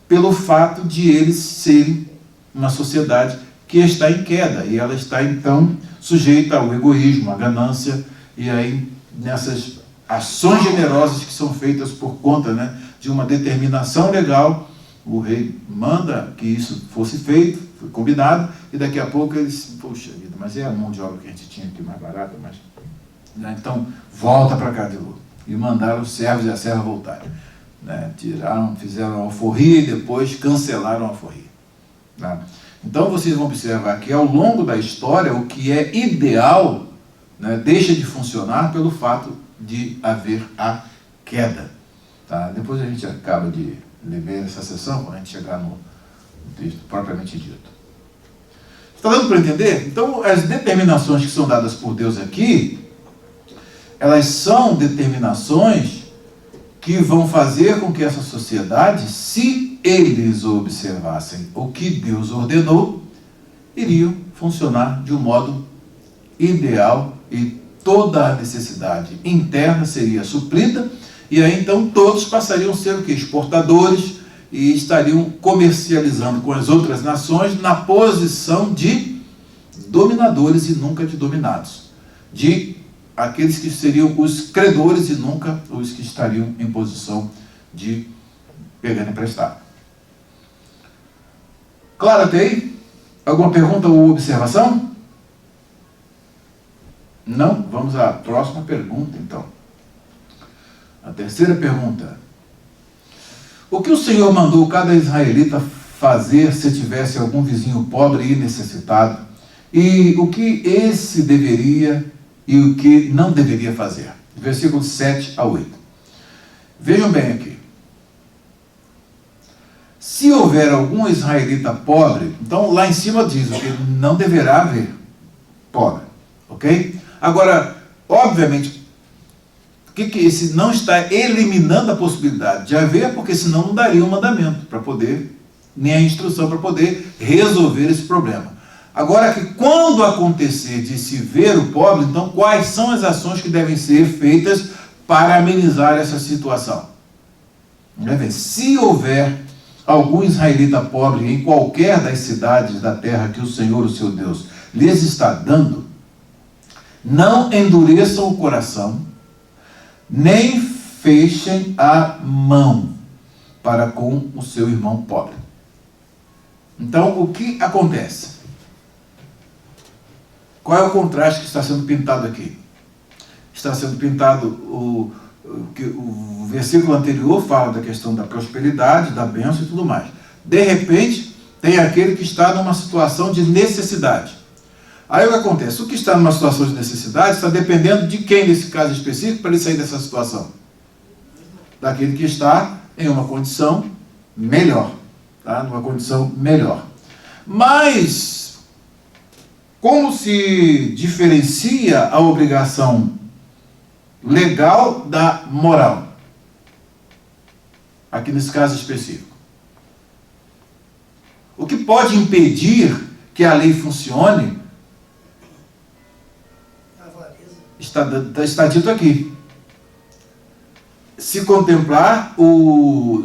A: pelo fato de eles serem uma sociedade que está em queda, e ela está, então, sujeita ao egoísmo, à ganância, e aí, nessas ações generosas que são feitas por conta, né, de uma determinação legal, o rei manda que isso fosse feito, foi combinado, e daqui a pouco eles, poxa vida, mas é a mão de obra que a gente tinha aqui mais barata, mas... Né, então, volta para cá de novo. E mandaram os servos e a serva voltarem. Né, fizeram a alforria e depois cancelaram a alforria. Né? Então, vocês vão observar que ao longo da história, o que é ideal, né, deixa de funcionar pelo fato de haver a queda. Tá? Depois a gente acaba de ler essa sessão, quando a gente chegar no texto propriamente dito. Está dando para entender? Então, as determinações que são dadas por Deus aqui, elas são determinações que vão fazer com que essa sociedade, se eles observassem o que Deus ordenou, iriam funcionar de um modo ideal e toda a necessidade interna seria suprida, e aí então todos passariam a ser o quê? Exportadores, e estariam comercializando com as outras nações na posição de dominadores e nunca de dominados, de aqueles que seriam os credores e nunca os que estariam em posição de pegar emprestado. Claro até aí? Alguma pergunta ou observação? Não? Vamos à próxima pergunta, então. A terceira pergunta. O que o Senhor mandou cada israelita fazer se tivesse algum vizinho pobre e necessitado? E o que esse deveria e o que não deveria fazer? Versículos 7 a 8. Vejam bem aqui. Se houver algum israelita pobre, então lá em cima diz que não deverá haver pobre. Ok? Agora, obviamente, que esse não está eliminando a possibilidade de haver, porque senão não daria um mandamento para poder, nem a instrução para poder resolver esse problema. Agora que quando acontecer de se ver o pobre, então quais são as ações que devem ser feitas para amenizar essa situação? Se houver algum israelita pobre em qualquer das cidades da terra que o Senhor, o seu Deus, lhes está dando, não endureçam o coração, nem fechem a mão para com o seu irmão pobre. Então, o que acontece? Qual é o contraste que está sendo pintado aqui? Está sendo pintado o versículo anterior fala da questão da prosperidade, da bênção e tudo mais. De repente, tem aquele que está numa situação de necessidade. Aí o que acontece? O que está numa situação de necessidade está dependendo de quem, nesse caso específico, para ele sair dessa situação? Daquele que está em uma condição melhor. Tá? Numa condição melhor. Mas, como se diferencia a obrigação legal da moral? Aqui nesse caso específico. O que pode impedir que a lei funcione está dito aqui. se contemplar,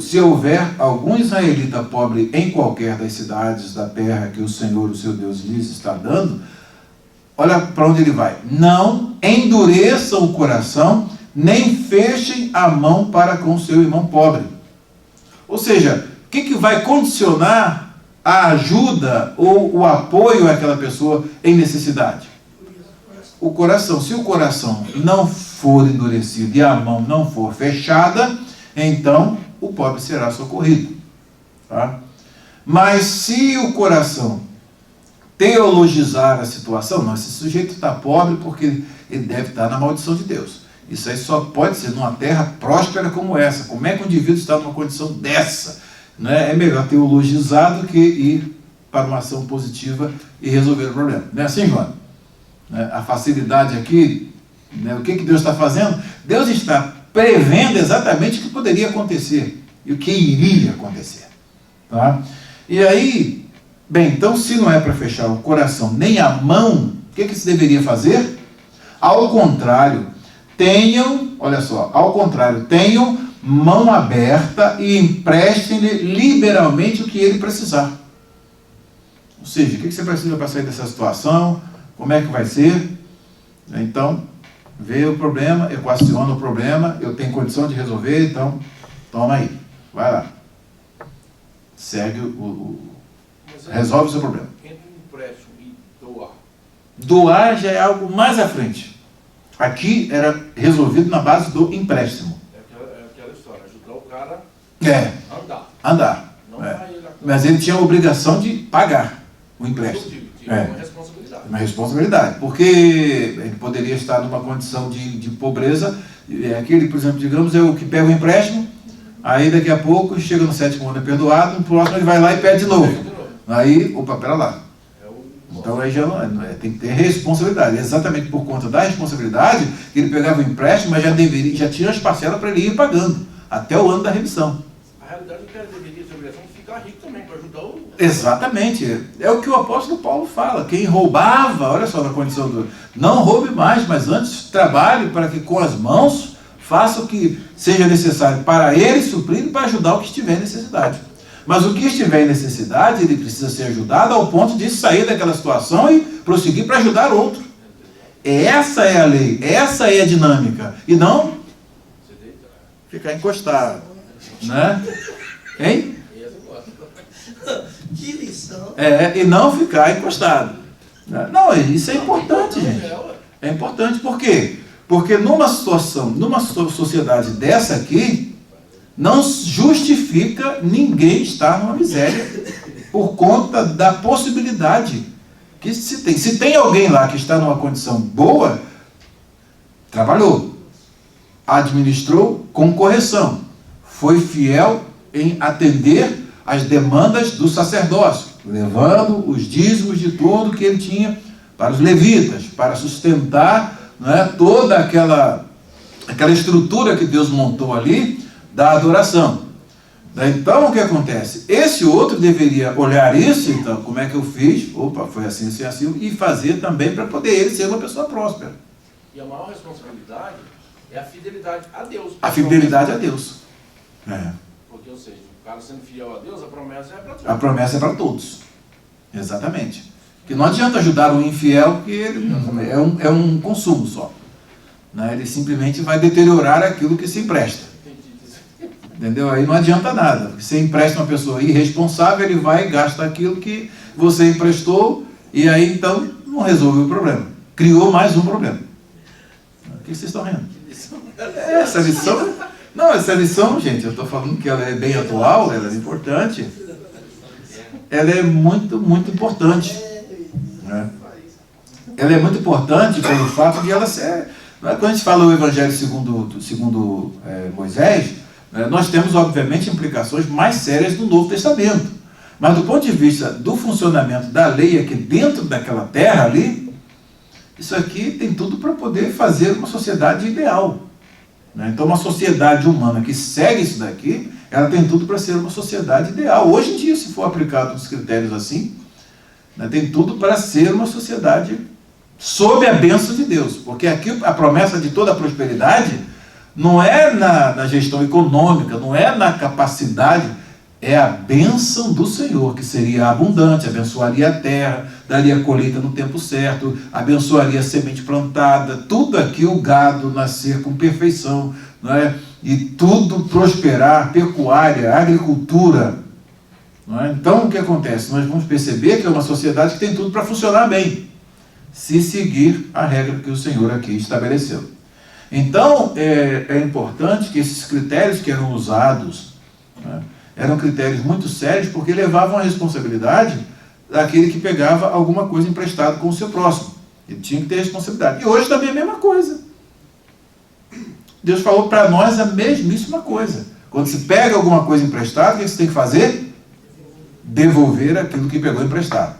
A: se houver algum israelita pobre em qualquer das cidades da terra que o Senhor, o seu Deus, lhes está dando, olha para onde ele vai. Não endureçam o coração, nem fechem a mão para com o seu irmão pobre. Ou seja, o que vai condicionar a ajuda ou o apoio àquela pessoa em necessidade? O coração. Se o coração não for endurecido e a mão não for fechada, então o pobre será socorrido. Tá? Mas se o coração teologizar a situação, não, esse sujeito está pobre porque ele deve estar na maldição de Deus. Isso aí só pode ser numa terra próspera como essa. Como é que um indivíduo está numa condição dessa? Né? É melhor teologizar do que ir para uma ação positiva e resolver o problema. Não é assim, João? A facilidade aqui, né? O que Deus está fazendo? Deus está prevendo exatamente o que poderia acontecer e o que iria acontecer. Tá? E aí, bem, então se não é para fechar o coração nem a mão, o que se deveria fazer? Ao contrário, tenham mão aberta e emprestem-lhe liberalmente o que ele precisar. Ou seja, o que você precisa para sair dessa situação? Como é que vai ser? Então, vê o problema, equaciona o problema, eu tenho condição de resolver, então, toma aí, vai lá. Segue resolve o seu problema.
C: Entre empréstimo e doar.
A: Doar já é algo mais à frente. Aqui era resolvido na base do empréstimo.
C: É aquela história, ajudar o cara
A: a andar. Mas ele tinha a obrigação de pagar o empréstimo.
C: Uma responsabilidade.
A: Uma responsabilidade, porque ele poderia estar numa condição de pobreza. Aquele, por exemplo, digamos, é o que pega o empréstimo, aí daqui a pouco chega no 7º ano é perdoado, no próximo ele vai lá e pede de novo. Aí, opa, pera lá. Então aí já não tem que ter responsabilidade. Exatamente por conta da responsabilidade, ele pegava o empréstimo, mas já tinha as parcelas para ele ir pagando, até o ano da remissão.
C: A realidade é que ele deveria ter a obrigação de ficar rico também, para ajudar o...
A: Exatamente. É o que o apóstolo Paulo fala. Quem roubava, olha só na condição do... Não roube mais, mas antes trabalhe para que com as mãos faça o que seja necessário para ele suprir e para ajudar o que estiver em necessidade. Mas o que estiver em necessidade, ele precisa ser ajudado ao ponto de sair daquela situação e prosseguir para ajudar outro. Essa é a lei, essa é a dinâmica. E não ficar encostado. Né? Hein?
B: Que lição.
A: E não ficar encostado. Não, isso é importante, gente. É importante, por quê? Porque numa sociedade dessa aqui, não justifica ninguém estar numa miséria por conta da possibilidade que se tem. Se tem alguém lá que está numa condição boa, trabalhou, administrou com correção, foi fiel em atender as demandas do sacerdócio, levando os dízimos de tudo que ele tinha para os levitas, para sustentar, né, toda aquela estrutura que Deus montou ali, da adoração. Então, o que acontece? Esse outro deveria olhar isso, então, como é que eu fiz? Opa, foi assim, assim, assim, e fazer também para poder ele ser uma pessoa próspera.
C: E a maior responsabilidade é a fidelidade a Deus.
A: A fidelidade a Deus.
C: Porque, ou seja, o cara sendo fiel a Deus, a promessa é para todos.
A: A promessa é para todos. Exatamente. Que não adianta ajudar um infiel, que ele é um consumo só. Né? Ele simplesmente vai deteriorar aquilo que se empresta. Entendeu? Aí não adianta nada. Você empresta uma pessoa irresponsável, ele vai e gasta aquilo que você emprestou, e aí então não resolveu o problema. Criou mais um problema. O que vocês estão rindo? Essa lição... Não, essa lição, gente, eu estou falando que ela é bem atual, ela é importante. Ela é muito, muito importante. Né? Ela é muito importante pelo fato de ela ser... Quando a gente fala o Evangelho segundo Moisés, nós temos, obviamente, implicações mais sérias no Novo Testamento. Mas do ponto de vista do funcionamento da lei aqui dentro daquela terra ali, isso aqui tem tudo para poder fazer uma sociedade ideal. Então, uma sociedade humana que segue isso daqui, ela tem tudo para ser uma sociedade ideal. Hoje em dia, se for aplicado os critérios assim, tem tudo para ser uma sociedade sob a bênção de Deus. Porque aqui a promessa de toda a prosperidade Não é na gestão econômica, não é na capacidade, é a bênção do Senhor, que seria abundante, abençoaria a terra, daria a colheita no tempo certo, abençoaria a semente plantada, tudo aqui o gado nascer com perfeição, não é? E tudo prosperar, pecuária, agricultura. Não é? Então, o que acontece? Nós vamos perceber que é uma sociedade que tem tudo para funcionar bem, se seguir a regra que o Senhor aqui estabeleceu. Então, é importante que esses critérios que eram usados, né, eram critérios muito sérios, porque levavam a responsabilidade daquele que pegava alguma coisa emprestada com o seu próximo. Ele tinha que ter responsabilidade. E hoje também é a mesma coisa. Deus falou para nós a mesmíssima coisa. Quando se pega alguma coisa emprestada, o que você tem que fazer? Devolver aquilo que pegou emprestado.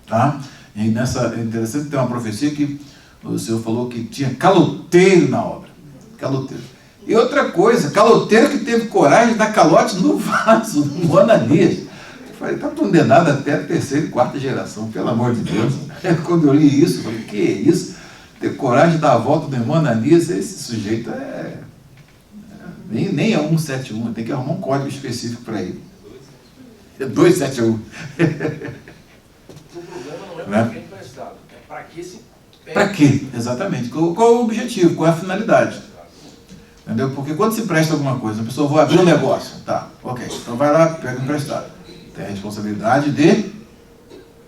A: Tá? E é interessante que tem uma profecia que o Senhor falou que tinha caloteiro na obra. Caloteiro. E outra coisa, caloteiro que teve coragem de dar calote no vaso, no Ananias. Eu falei, está condenado até a terceira e quarta geração, pelo amor de Deus. Quando eu li isso, eu falei, que é isso? Ter coragem de dar a volta do irmão Ananias, esse sujeito nem é 171, tem que arrumar um código específico para ele. É 271.
C: O problema não é para quem é emprestado, é para que se pega.
A: Para quê? Exatamente. Qual é o objetivo? Qual é a finalidade? Entendeu? Porque quando se presta alguma coisa, a pessoa vai abrir um negócio. Tá, ok. Então vai lá, pega o emprestado. Tem a responsabilidade de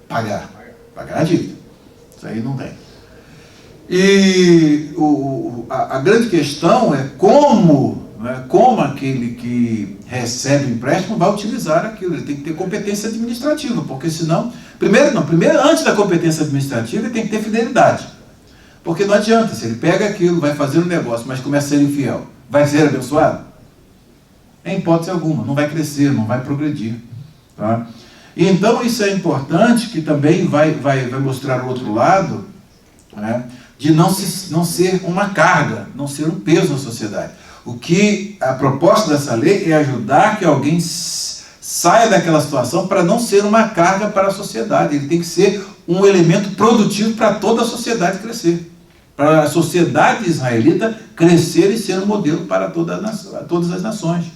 A: pagar. Pagar a dívida. Isso aí não tem. E a grande questão é como aquele que recebe o empréstimo vai utilizar aquilo. Ele tem que ter competência administrativa, porque senão... Primeiro, antes da competência administrativa, ele tem que ter fidelidade. Porque não adianta, se ele pega aquilo, vai fazer um negócio, mas começa a ser infiel, vai ser abençoado? Em hipótese alguma, não vai crescer, não vai progredir. Tá? E então isso é importante, que também vai mostrar o outro lado, né, de não ser uma carga, não ser um peso na sociedade. O que a proposta dessa lei é ajudar que alguém saia daquela situação para não ser uma carga para a sociedade. Ele tem que ser um elemento produtivo para toda a sociedade crescer. Para a sociedade israelita crescer e ser um modelo para todas as nações.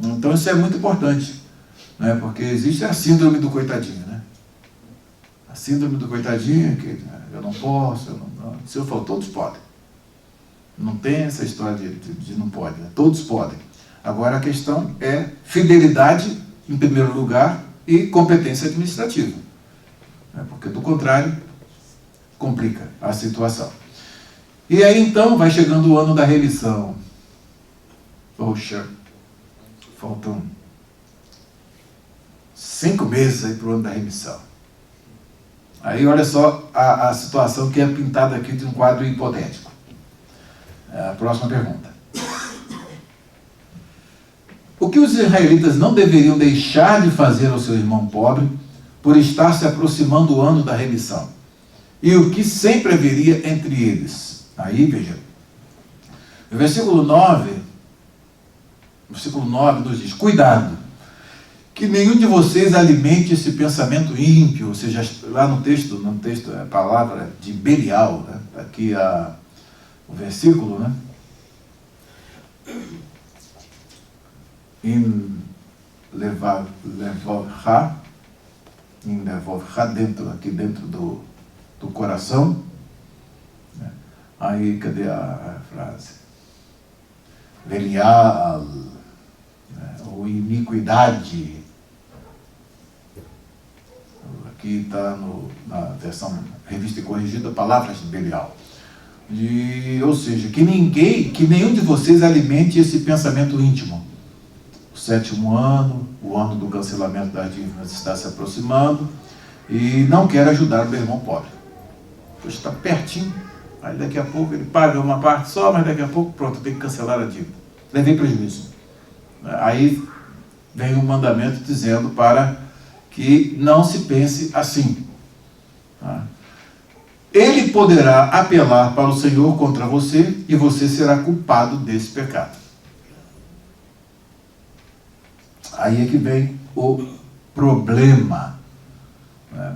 A: Então isso é muito importante, né? Porque existe a síndrome do coitadinho, né? A síndrome do coitadinho, que eu não posso, o Senhor falou, todos podem. Não tem essa história de não pode, né? Todos podem. Agora a questão é fidelidade, em primeiro lugar, e competência administrativa. Porque do contrário, complica a situação. E aí então vai chegando o ano da remissão. Poxa, faltam 5 meses aí para o ano da remissão. Aí olha só a situação que é pintada aqui de um quadro hipotético. A próxima pergunta. O que os israelitas não deveriam deixar de fazer ao seu irmão pobre por estar se aproximando o ano da remissão? E o que sempre haveria entre eles? Aí, veja, o versículo 9 nos diz, cuidado, que nenhum de vocês alimente esse pensamento ímpio, ou seja, lá no texto é a palavra de Belial, né? Aqui o versículo, né? Levavha, aqui dentro do coração. Né? Aí, cadê a frase? Belial, né? Ou iniquidade. Aqui está na versão revista e corrigida, palavras de Belial. Ou seja, que nenhum de vocês alimente esse pensamento íntimo. O 7º ano, o ano do cancelamento das dívidas está se aproximando e não quer ajudar o meu irmão pobre. Pois está pertinho, aí daqui a pouco ele paga uma parte só, mas daqui a pouco, pronto, tem que cancelar a dívida. Levei prejuízo. Aí vem um mandamento dizendo para que não se pense assim. Tá? Ele poderá apelar para o Senhor contra você e você será culpado desse pecado. Aí é que vem o problema.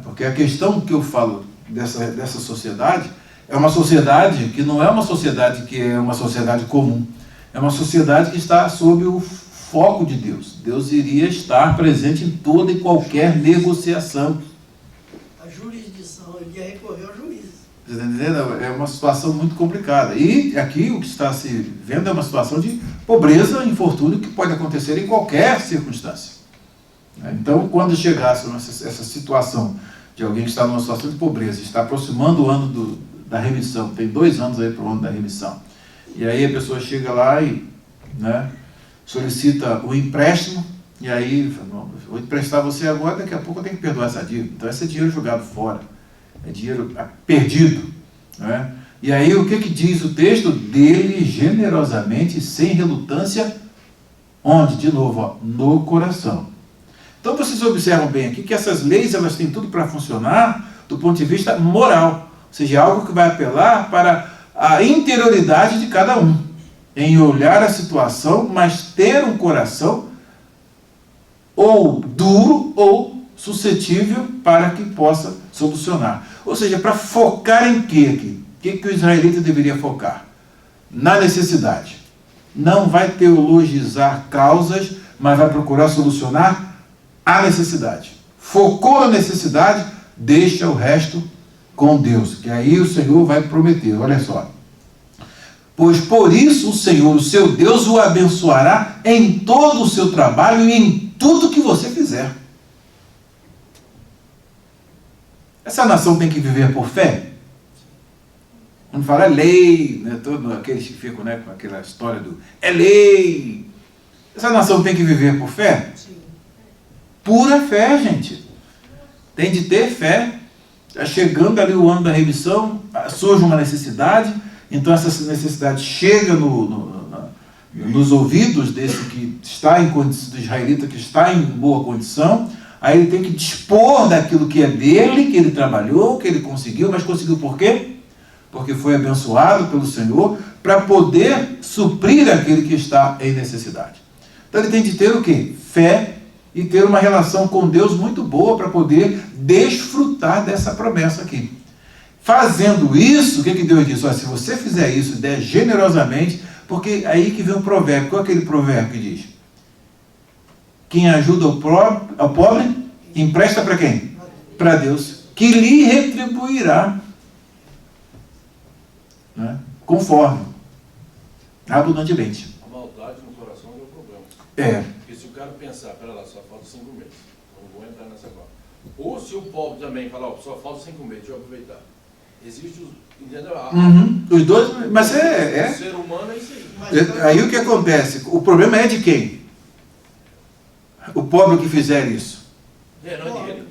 A: Porque a questão que eu falo dessa sociedade É uma sociedade que não é uma sociedade que é uma sociedade comum. É uma sociedade que está sob o foco de Deus. Deus iria estar presente em toda e qualquer negociação.
B: A jurisdição, ele ia recorrer ao juiz.
A: Você está entendendo? É uma situação muito complicada. E aqui o que está se vendo é uma situação de pobreza, infortúnio, que pode acontecer em qualquer circunstância. Então, quando chegasse essa situação de alguém que está numa situação de pobreza, está aproximando o ano da remissão, tem 2 anos aí para o ano da remissão, e aí a pessoa chega lá e, né, solicita o empréstimo, e aí, não, vou emprestar você agora, daqui a pouco eu tenho que perdoar essa dívida. Então, esse é dinheiro jogado fora, é dinheiro perdido, né? E aí, o que diz o texto? Dele generosamente, sem relutância, onde? De novo, ó, no coração. Então, vocês observam bem aqui que essas leis, elas têm tudo para funcionar do ponto de vista moral, ou seja, algo que vai apelar para a interioridade de cada um, em olhar a situação, mas ter um coração ou duro ou suscetível para que possa solucionar. Ou seja, para focar em quê aqui? O que o israelita deveria focar? Na necessidade. Não vai teologizar causas, mas vai procurar solucionar a necessidade. Focou na necessidade, deixa o resto com Deus, que aí o Senhor vai prometer. Olha só. Pois por isso o Senhor, o seu Deus, o abençoará em todo o seu trabalho e em tudo que você fizer. Essa nação tem que viver por fé? Quando fala é lei, né, todos aqueles que ficam, né, com aquela história do é lei. Essa nação tem que viver por fé?
B: Sim.
A: Pura fé, gente. Tem de ter fé. Está chegando ali o ano da remissão, surge uma necessidade, então essa necessidade chega nos ouvidos desse que está em condição, do israelita que está em boa condição, aí ele tem que dispor daquilo que é dele, que ele trabalhou, que ele conseguiu, mas conseguiu por quê? Porque foi abençoado pelo Senhor para poder suprir aquele que está em necessidade. Então ele tem de ter o quê? Fé e ter uma relação com Deus muito boa para poder desfrutar dessa promessa aqui. Fazendo isso, o que Deus diz? Olha, se você fizer isso, der generosamente, porque aí que vem o provérbio. Qual é aquele provérbio que diz? Quem ajuda ao pobre, empresta para quem? Para Deus, que lhe retribuirá, né? Conforme, abundantemente.
C: A maldade no coração é o problema.
A: É.
C: Porque se o cara pensar, pera lá, só falta 5 meses, eu não vou entrar nessa agora. Ou se o pobre também falar, ó, só falta 5 meses, deixa eu aproveitar. Existe os, entendeu?
A: Os dois, mas
C: o ser humano é isso aí.
A: Aí o que acontece? O problema é de quem? O pobre que fizer isso.
C: Não é dele.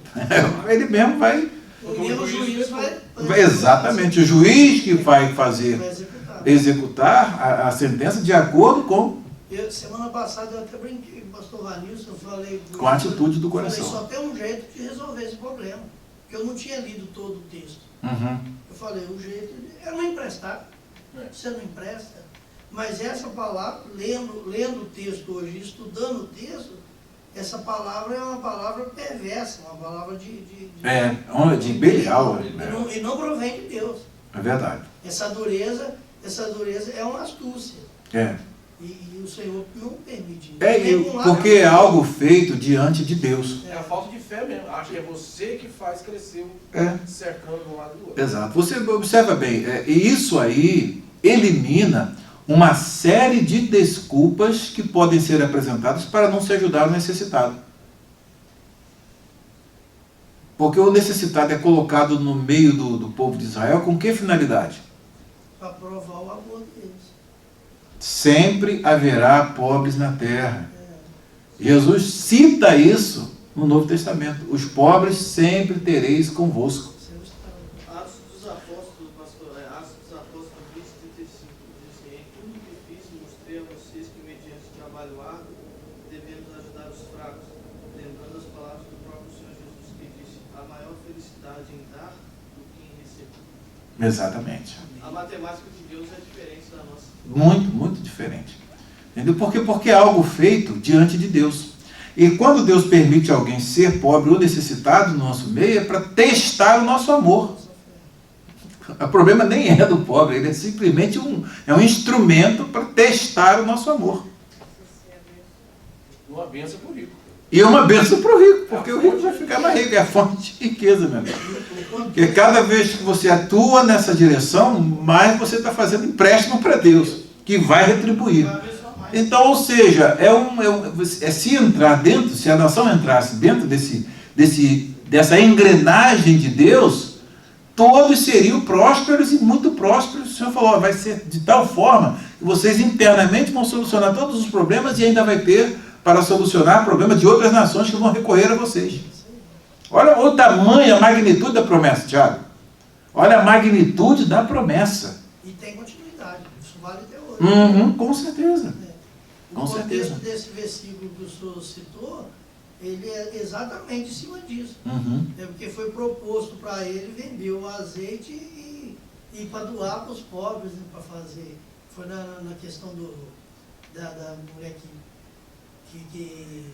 A: Ele mesmo vai.
B: O juiz vai
A: Exatamente, o juiz que vai fazer,
B: vai
A: executar a sentença de acordo com
B: semana passada eu até brinquei com o pastor Vanilson, eu falei...
A: Com a atitude do coração.
B: Falei, só tem um jeito de resolver esse problema. Porque eu não tinha lido todo o texto.
A: Uhum.
B: Eu falei, o jeito é não emprestar. Você não empresta. Mas essa palavra, lendo o texto hoje, estudando o texto, essa palavra é uma palavra perversa, uma palavra
A: de Belial.
B: E não provém de Deus.
A: É verdade.
B: Essa dureza é uma astúcia.
A: É.
B: E o Senhor não permite.
A: Porque é algo feito diante de Deus.
C: É a falta de fé mesmo. Acho que é você que faz crescer cercando de um lado e do outro.
A: Exato. Você observa bem, e isso aí elimina uma série de desculpas que podem ser apresentadas para não se ajudar o necessitado. Porque o necessitado é colocado no meio do povo de Israel com que finalidade?
B: Para provar o amor deles.
A: Sempre haverá pobres na terra. Jesus cita isso no Novo Testamento. Os pobres sempre tereis convosco.
D: Atos dos Apóstolos, pastor, Atos dos Apóstolos 20:35, diz assim: em tudo que fiz, mostrei a vocês que mediante trabalho árduo devemos ajudar os fracos, lembrando as palavras do próprio Senhor Jesus que disse: há maior felicidade em dar do que em receber.
A: Exatamente.
D: A matemática de Deus é diferente da nossa.
A: Muito, muito diferente. Entendeu? Porque é algo feito diante de Deus. E quando Deus permite alguém ser pobre ou necessitado no nosso meio, é para testar o nosso amor. O problema nem é do pobre, ele é simplesmente um instrumento para testar o nosso amor.
C: Uma benção pro rico.
A: E é uma bênção para o rico, porque o rico vai ficar mais rico, é a fonte de riqueza, meu amigo. Porque cada vez que você atua nessa direção, mais você está fazendo empréstimo para Deus, que vai retribuir. Então, ou seja, se entrar dentro, se a nação entrasse dentro dessa engrenagem de Deus, todos seriam prósperos e muito prósperos. O Senhor falou, vai ser de tal forma que vocês internamente vão solucionar todos os problemas e ainda vai ter para solucionar problemas de outras nações que vão recorrer a vocês. Olha o tamanho, a magnitude da promessa, Tiago. Olha a magnitude da promessa.
B: E tem continuidade, isso vale até hoje.
A: Com certeza.
B: O contexto desse versículo que o senhor citou, ele é exatamente em cima disso. É porque foi proposto para ele vender o azeite e para doar para os pobres, né, para fazer. Foi na questão da mulher que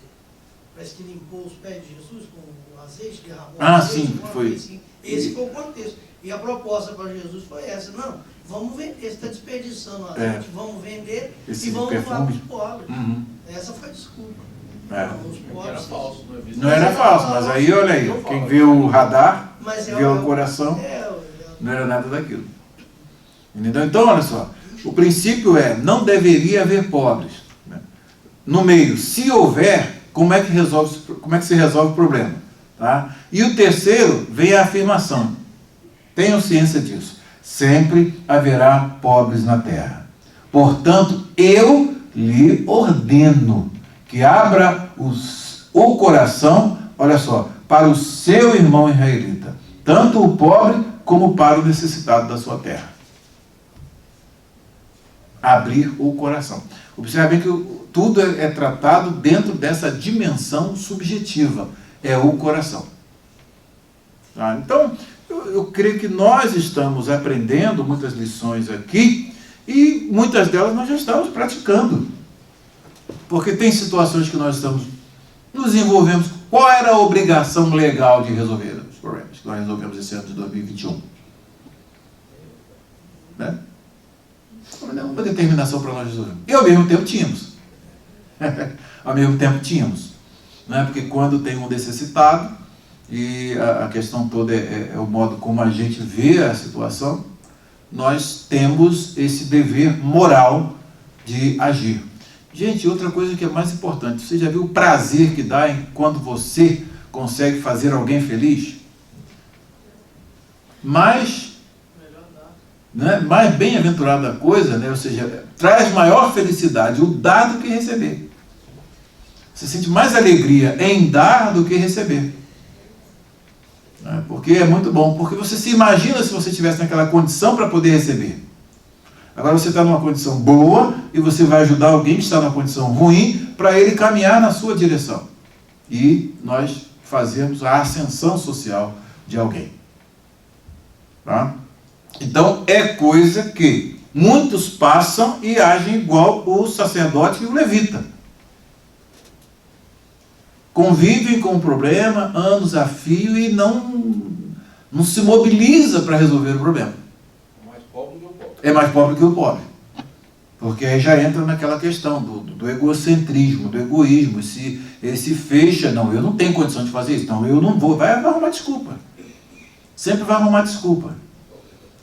B: parece que limpou os pés de Jesus com o azeite, derramou azeite,
A: sim, foi.
B: assim. Esse foi o contexto. E a proposta para Jesus foi essa, não, vamos vender, você está desperdiçando o azeite, vamos vender e vamos doar para os pobres. Essa foi a desculpa. Os pobres,
C: Era falso,
A: não era falso, mas aí olha aí, quem vê o radar, vê o coração, não era nada daquilo. Entendeu? Então, olha só, o princípio é, não deveria haver pobres. No meio, se houver, como é que se resolve o problema? Tá? E o terceiro, vem a afirmação. Tenham ciência disso. Sempre haverá pobres na terra. Portanto, eu lhe ordeno que abra o coração, olha só, para o seu irmão israelita, tanto o pobre como para o necessitado da sua terra. Abrir o coração. Observe que tudo é tratado dentro dessa dimensão subjetiva, é o coração. Tá? Então, eu creio que nós estamos aprendendo muitas lições aqui e muitas delas nós já estamos praticando. Porque tem situações que nós nos envolvemos. Qual era a obrigação legal de resolver os problemas que nós resolvemos esse ano de 2021? Né? Uma determinação para nós resolver. E ao mesmo tempo tínhamos. Ao mesmo tempo tínhamos. Né? Porque quando tem um necessitado, e a questão toda é o modo como a gente vê a situação, nós temos esse dever moral de agir. Gente, outra coisa que é mais importante, você já viu o prazer que dá quando você consegue fazer alguém feliz? Mais bem-aventurada a coisa, né? Ou seja, traz maior felicidade o dar do que receber. Você sente mais alegria em dar do que receber. Porque é muito bom, porque você se imagina se você estivesse naquela condição para poder receber. Agora você está numa condição boa e você vai ajudar alguém que está numa condição ruim para ele caminhar na sua direção. E nós fazemos a ascensão social de alguém. Tá? Então é coisa que muitos passam e agem igual o sacerdote e o levita. Convivem com o problema anos a fio e não se mobiliza para resolver o problema. É mais pobre que o pobre. Porque aí já entra naquela questão do egocentrismo, do egoísmo. Ele se fecha, não, eu não tenho condição de fazer isso, não, eu não vou, vai arrumar desculpa. Sempre vai arrumar desculpa.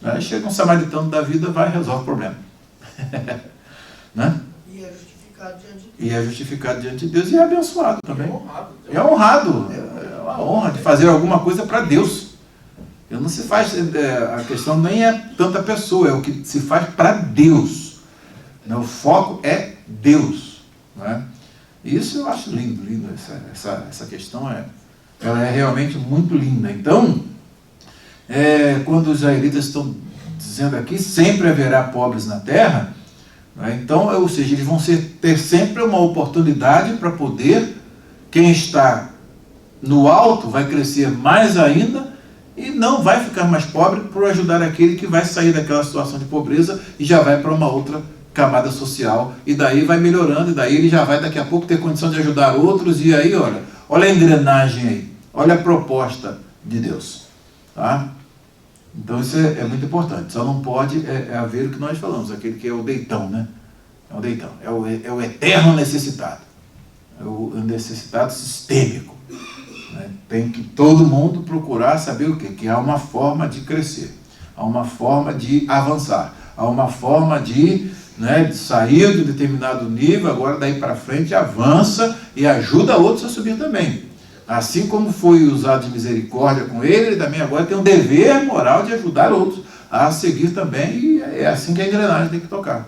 A: Aí chega um samaritano da vida, vai e resolve o problema. Né? E é justificado diante de Deus e é abençoado também. É honrado. É uma honra de fazer alguma coisa para Deus. Não se faz, a questão nem é tanta pessoa, é o que se faz para Deus. O foco é Deus. Né? Isso eu acho lindo. Essa questão ela é realmente muito linda. Então, quando os israelitas estão dizendo aqui, sempre haverá pobres na terra, né? Então, ou seja, eles vão ter sempre uma oportunidade para poder, quem está no alto vai crescer mais ainda, e não vai ficar mais pobre por ajudar aquele que vai sair daquela situação de pobreza e já vai para uma outra camada social, e daí vai melhorando, e daí ele já vai daqui a pouco ter condição de ajudar outros, e aí olha a engrenagem aí, olha a proposta de Deus. Tá? Então isso é muito importante. Só não pode haver o que nós falamos, aquele que é o deitão, né? É o deitão, é o eterno necessitado. É o necessitado sistêmico. Né? Tem que todo mundo procurar saber o quê? Que há uma forma de crescer, há uma forma de avançar, há uma forma de sair de um determinado nível, agora daí para frente avança e ajuda outros a subir também. Assim como foi usado de misericórdia com ele também agora tem um dever moral de ajudar outros a seguir também, e é assim que a engrenagem tem que tocar.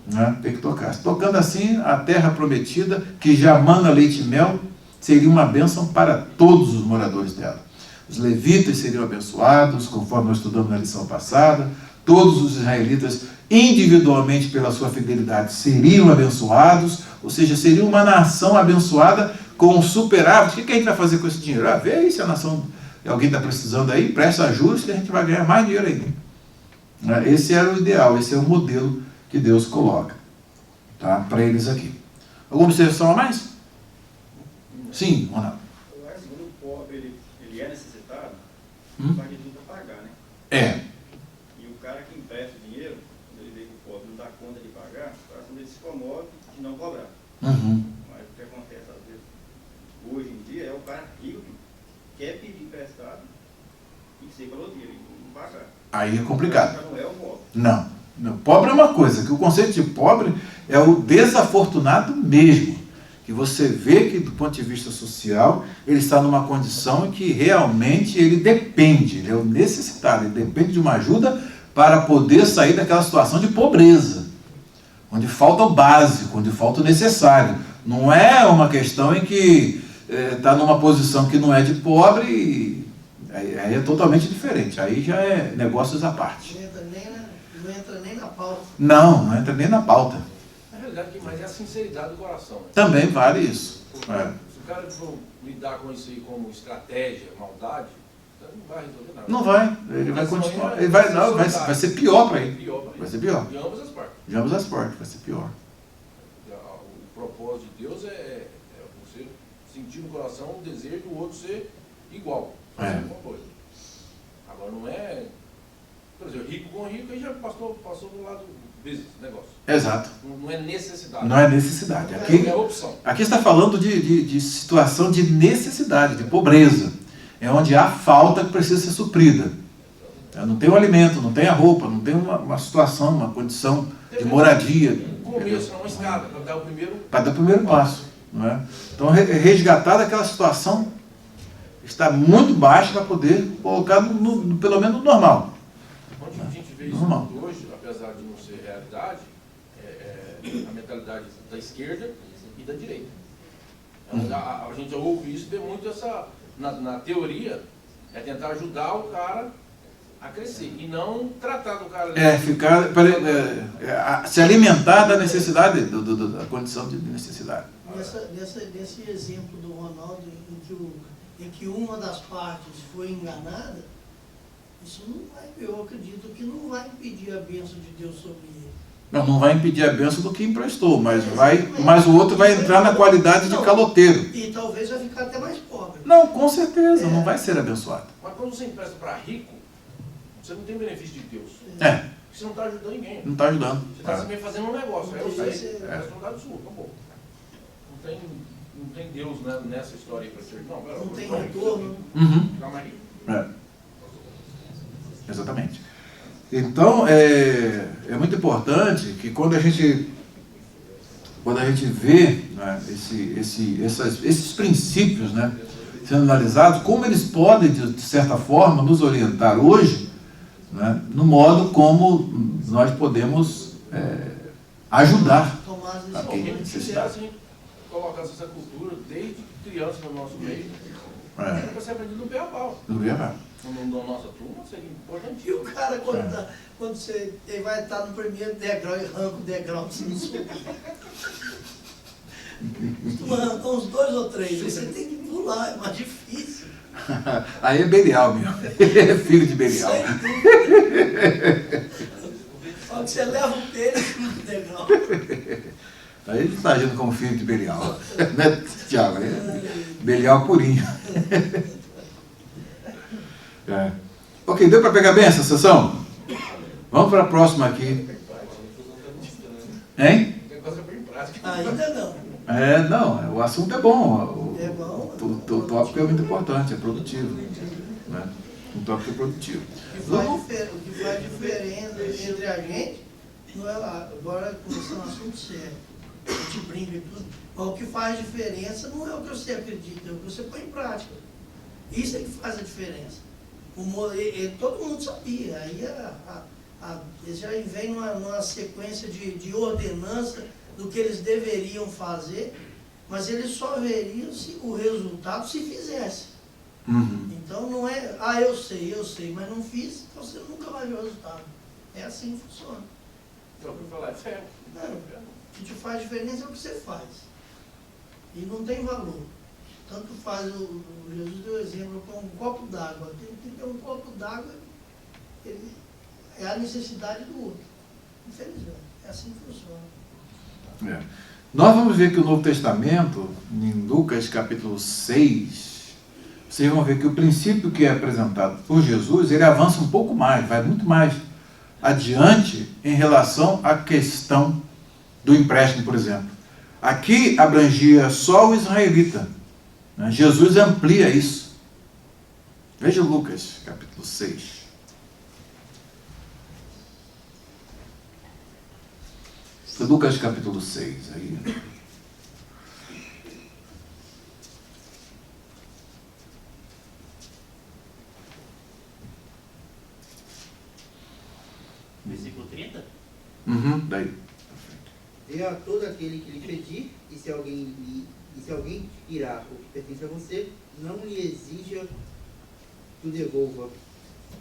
A: Né? Tem que tocar. Tocando assim, a terra prometida, que já mana leite e mel, seria uma bênção para todos os moradores dela. Os levitas seriam abençoados, conforme nós estudamos na lição passada, todos os israelitas, individualmente pela sua fidelidade, seriam abençoados, ou seja, seria uma nação abençoada com superávit. O que a gente vai fazer com esse dinheiro? Vê aí se a nação, alguém está precisando aí, presta juros que a gente vai ganhar mais dinheiro ainda. Esse era o ideal, esse é o modelo que Deus coloca, tá, para eles aqui. Alguma observação a mais? Sim, Ronaldo.
E: Eu acho que quando o pobre ele é necessitado, ele faz de tudo para pagar, né?
A: É.
E: E o cara que empresta o dinheiro, quando ele vê que o pobre não dá conta de pagar, o coração dele se comove de não cobrar. Mas o que acontece às vezes, hoje em dia, é o cara rico que quer pedir emprestado e ser caloteiro, e não pagar.
A: Aí é complicado.
E: Não é o pobre.
A: Não. Pobre é uma coisa, que o conceito de pobre é o desafortunado mesmo. Que você vê que, do ponto de vista social, ele está numa condição em que realmente ele depende, ele é o necessitado, ele depende de uma ajuda para poder sair daquela situação de pobreza, onde falta o básico, onde falta o necessário. Não é uma questão em que está numa posição que não é de pobre, e aí é totalmente diferente, aí já é negócios à parte.
B: Não entra nem na pauta.
A: Não entra nem na pauta.
C: Na realidade, mas é a sinceridade do coração. Né?
A: Também vale isso.
C: Se o cara for lidar com isso aí como estratégia, maldade, não vai resolver nada.
A: Não vai, ele vai continuar. Ele vai ser pior para ele. Vai ser pior.
C: De ambas as partes.
A: De ambas as partes, vai ser pior.
C: O propósito de Deus é você sentir no coração o desejo do outro ser igual. Fazer alguma coisa. Agora não é. Por exemplo, rico com rico, aí já passou do lado do business, negócio.
A: Exato.
C: Não é necessidade.
A: Não é necessidade. Aqui,
C: é opção.
A: Aqui está falando de situação de necessidade, de pobreza. É onde há falta que precisa ser suprida. Não tem o alimento, não tem a roupa, não tem uma situação, uma condição de moradia.
C: Um começo, uma escada, para dar o primeiro...
A: Para dar o primeiro passo. Não é? Então, resgatar daquela situação está muito baixa para poder colocar pelo menos no normal.
C: Onde a gente vê isso hoje, apesar de não ser realidade, a mentalidade da esquerda e da direita. A gente ouve isso, vê muito essa, na teoria, é tentar ajudar o cara a crescer e não tratar do cara...
A: se alimentar da necessidade, da condição de necessidade.
B: Nesse exemplo do Ronaldo, em que uma das partes foi enganada, isso não vai, eu acredito que não vai impedir a bênção de Deus sobre ele.
A: Não vai impedir a bênção do que emprestou, mas o outro vai entrar na qualidade de caloteiro.
B: E talvez vai ficar até mais pobre.
A: Não, com certeza, não vai ser abençoado.
C: Mas quando você empresta para rico, você não tem benefício de Deus.
A: Porque
C: você não está ajudando ninguém.
A: Não está ajudando.
C: Você está também fazendo um negócio. Eu sei, responsabilidade sua, acabou. Não tem Deus nessa história aí para ser.
B: Não tem retorno.
C: Ficar mais rico.
A: Exatamente. Então, é muito importante que quando a gente vê esses princípios sendo analisados, como eles podem, de certa forma, nos orientar hoje, no modo como nós podemos ajudar a quem necessitar.
C: Se a gente colocasse essa cultura desde criança no nosso meio, era para ser aprendido no beabau.
A: No beabau.
C: Na nossa turma seria importante.
B: E o cara, quando ele vai estar no primeiro degrau e arranca o degrau, você não subir. Tu arranca uns 2 ou 3, aí você tem que pular, é mais difícil.
A: Aí é Belial, meu. É filho de Belial.
B: Só que você leva o pé e chuta o degrau.
A: Aí ele está agindo como filho de Belial. Né, Tiago? Belial purinho. Ok, deu para pegar bem essa sessão? Vamos para a próxima aqui. Hein?
B: Ainda não.
A: Não, o assunto é bom.
B: É bom.
A: O tópico é muito importante, é produtivo. Né? O tópico é produtivo.
B: O que faz diferença entre a gente, não é lá, agora começando um assunto sério, a gente brinca e tudo, mas o que faz diferença não é o que você acredita, é o que você põe em prática. Isso é que faz a diferença. Todo mundo sabia, aí eles já vem numa sequência de ordenança do que eles deveriam fazer, mas eles só veriam o resultado se fizesse.
A: Uhum.
B: Então não é, eu sei, mas não fiz, então você nunca vai ver o resultado. É assim que funciona.
C: Então, o que eu falar é fé.
B: O que te faz diferença é o que você faz. E não tem valor. Tanto faz, Jesus deu o exemplo com um copo d'água. Tem que ter um copo d'água, é a necessidade do outro. Infelizmente, é assim que funciona.
A: Nós vamos ver que o Novo Testamento, em Lucas capítulo 6, vocês vão ver que o princípio que é apresentado por Jesus, ele avança um pouco mais, vai muito mais adiante em relação à questão do empréstimo, por exemplo. Aqui abrangia só o israelita. Né? Jesus amplia isso. Veja Lucas capítulo 6. Lucas capítulo 6. Aí.
F: Versículo 30?
A: Daí.
F: Dê a todo aquele que lhe pedir, e se alguém irá o que pertence a você, não lhe exija que o devolva.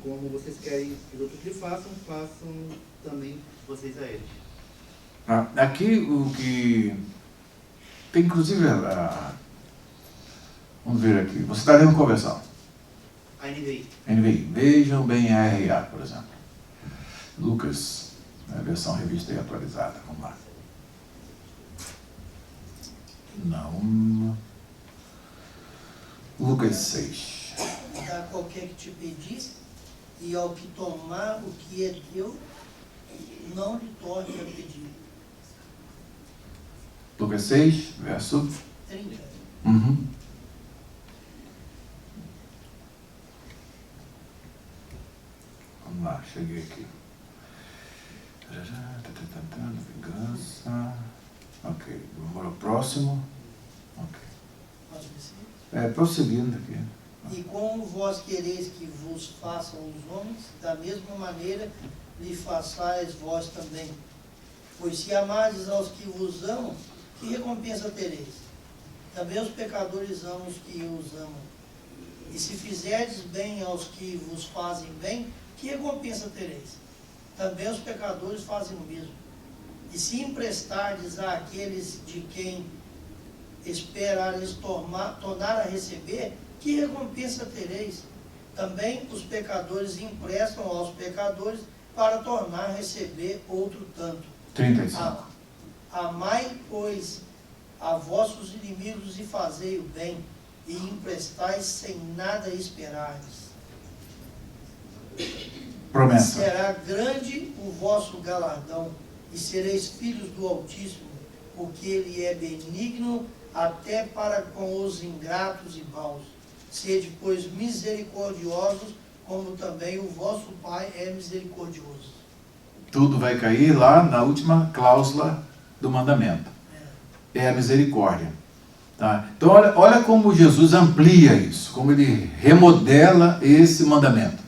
F: Como vocês querem que os outros lhe façam, façam também vocês a eles.
A: Aqui o que tem, inclusive, vamos ver aqui. Você está lendo qual versão?
F: A NVI.
A: NVI. Vejam bem a RA, por exemplo. Lucas, a versão revista e atualizada. Vamos lá. Não. Lucas 6.
B: Dá qualquer que te pedisse, e ao que tomar o que é teu, não lhe torne a pedir.
A: Lucas 6, verso
B: 30.
A: Vamos lá, cheguei aqui. Vingança. Ok, vamos ao próximo. Ok.
B: Pode ser?
A: Prosseguindo aqui.
B: E como vós quereis que vos façam os homens, da mesma maneira lhe façais vós também. Pois se amardes aos que vos amam, que recompensa tereis? Também os pecadores amam os que os amam. E se fizerdes bem aos que vos fazem bem, que recompensa tereis? Também os pecadores fazem o mesmo. E se emprestardes àqueles de quem esperares tornar a receber, que recompensa tereis? Também os pecadores emprestam aos pecadores para tornar a receber outro tanto.
A: 35.
B: Amai, pois, a vossos inimigos e fazei o bem, e emprestais sem nada esperardes.
A: Promessa.
B: Será grande o vosso galardão, e sereis filhos do Altíssimo, porque Ele é benigno até para com os ingratos e maus. Sede, pois, misericordiosos, como também o vosso Pai é misericordioso.
A: Tudo vai cair lá na última cláusula do mandamento. É a misericórdia. Tá? Então, olha como Jesus amplia isso, como ele remodela esse mandamento.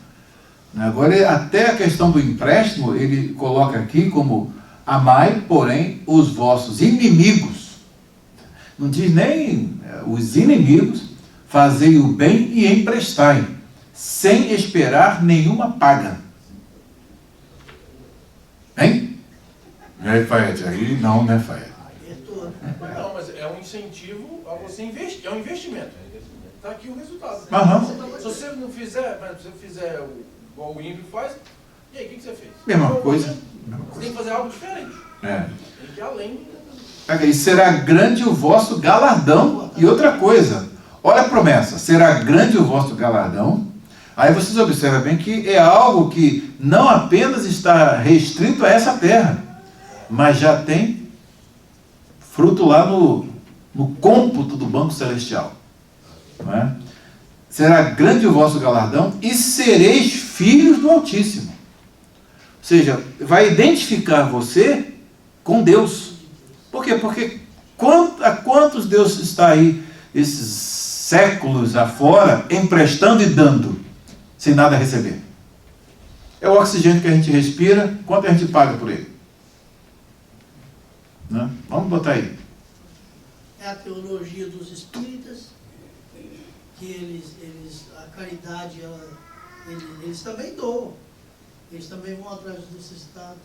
A: Agora, até a questão do empréstimo, ele coloca aqui como amai, porém, os vossos inimigos. Não diz nem os inimigos, fazei o bem e emprestai, sem esperar nenhuma paga. Hein? Aí, Faete, aí não, né, Faete?
C: Não, mas é um incentivo a você investir, é um investimento. Está aqui o resultado. Se você não fizer, mas se você fizer igual o ímpio faz, e aí o que você fez?
A: Mesma coisa.
C: Você tem que fazer algo diferente. Tem que ir além.
A: E será grande o vosso galardão. E outra coisa, olha a promessa, será grande o vosso galardão Aí vocês observam bem que é algo que não apenas está restrito a essa terra, mas já tem fruto lá no cômputo do banco celestial. Não é? Será grande o vosso galardão e sereis filhos do Altíssimo. Ou seja, vai identificar você com Deus. Por quê? Porque há quantos Deus está aí, esses séculos afora, emprestando e dando, sem nada receber? É o oxigênio que a gente respira, quanto a gente paga por ele? Né? Vamos botar aí.
B: É a teologia dos espíritas, que a caridade, eles também doam. Eles também vão atrás dos necessitados.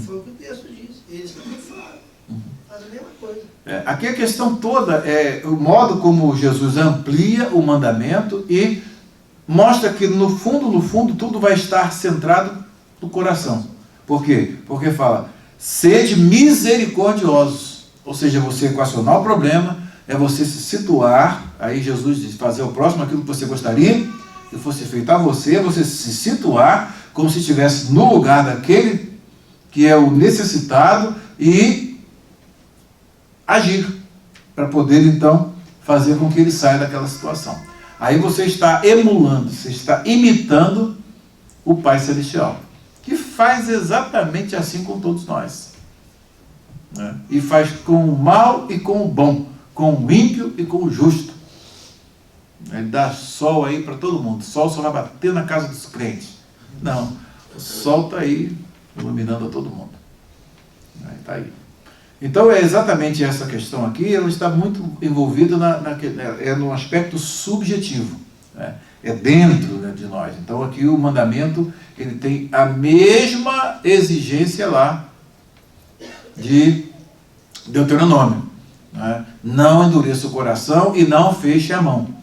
B: Foi o que o texto diz. Eles também fazem a mesma coisa.
A: Aqui a questão toda é o modo como Jesus amplia o mandamento e mostra que no fundo, tudo vai estar centrado no coração. Por quê? Porque fala, sede misericordiosos. Ou seja, você equacionar o problema, é você se situar, aí Jesus diz, fazer o próximo aquilo que você gostaria que fosse feito a você se situar como se estivesse no lugar daquele que é o necessitado e agir, para poder então fazer com que ele saia daquela situação. Aí você está emulando, você está imitando o Pai Celestial, que faz exatamente assim com todos nós. Né? E faz com o mal e com o bom, com o ímpio e com o justo. Ele dá sol aí para todo mundo. O sol só vai bater na casa dos crentes. Não, o sol está aí iluminando a todo mundo. Está aí. Então é exatamente essa questão aqui, ela está muito envolvida no aspecto subjetivo. Né? É dentro, né, de nós. Então aqui o mandamento, ele tem a mesma exigência lá de Deuteronômio. Né? Não endureça o coração e não feche a mão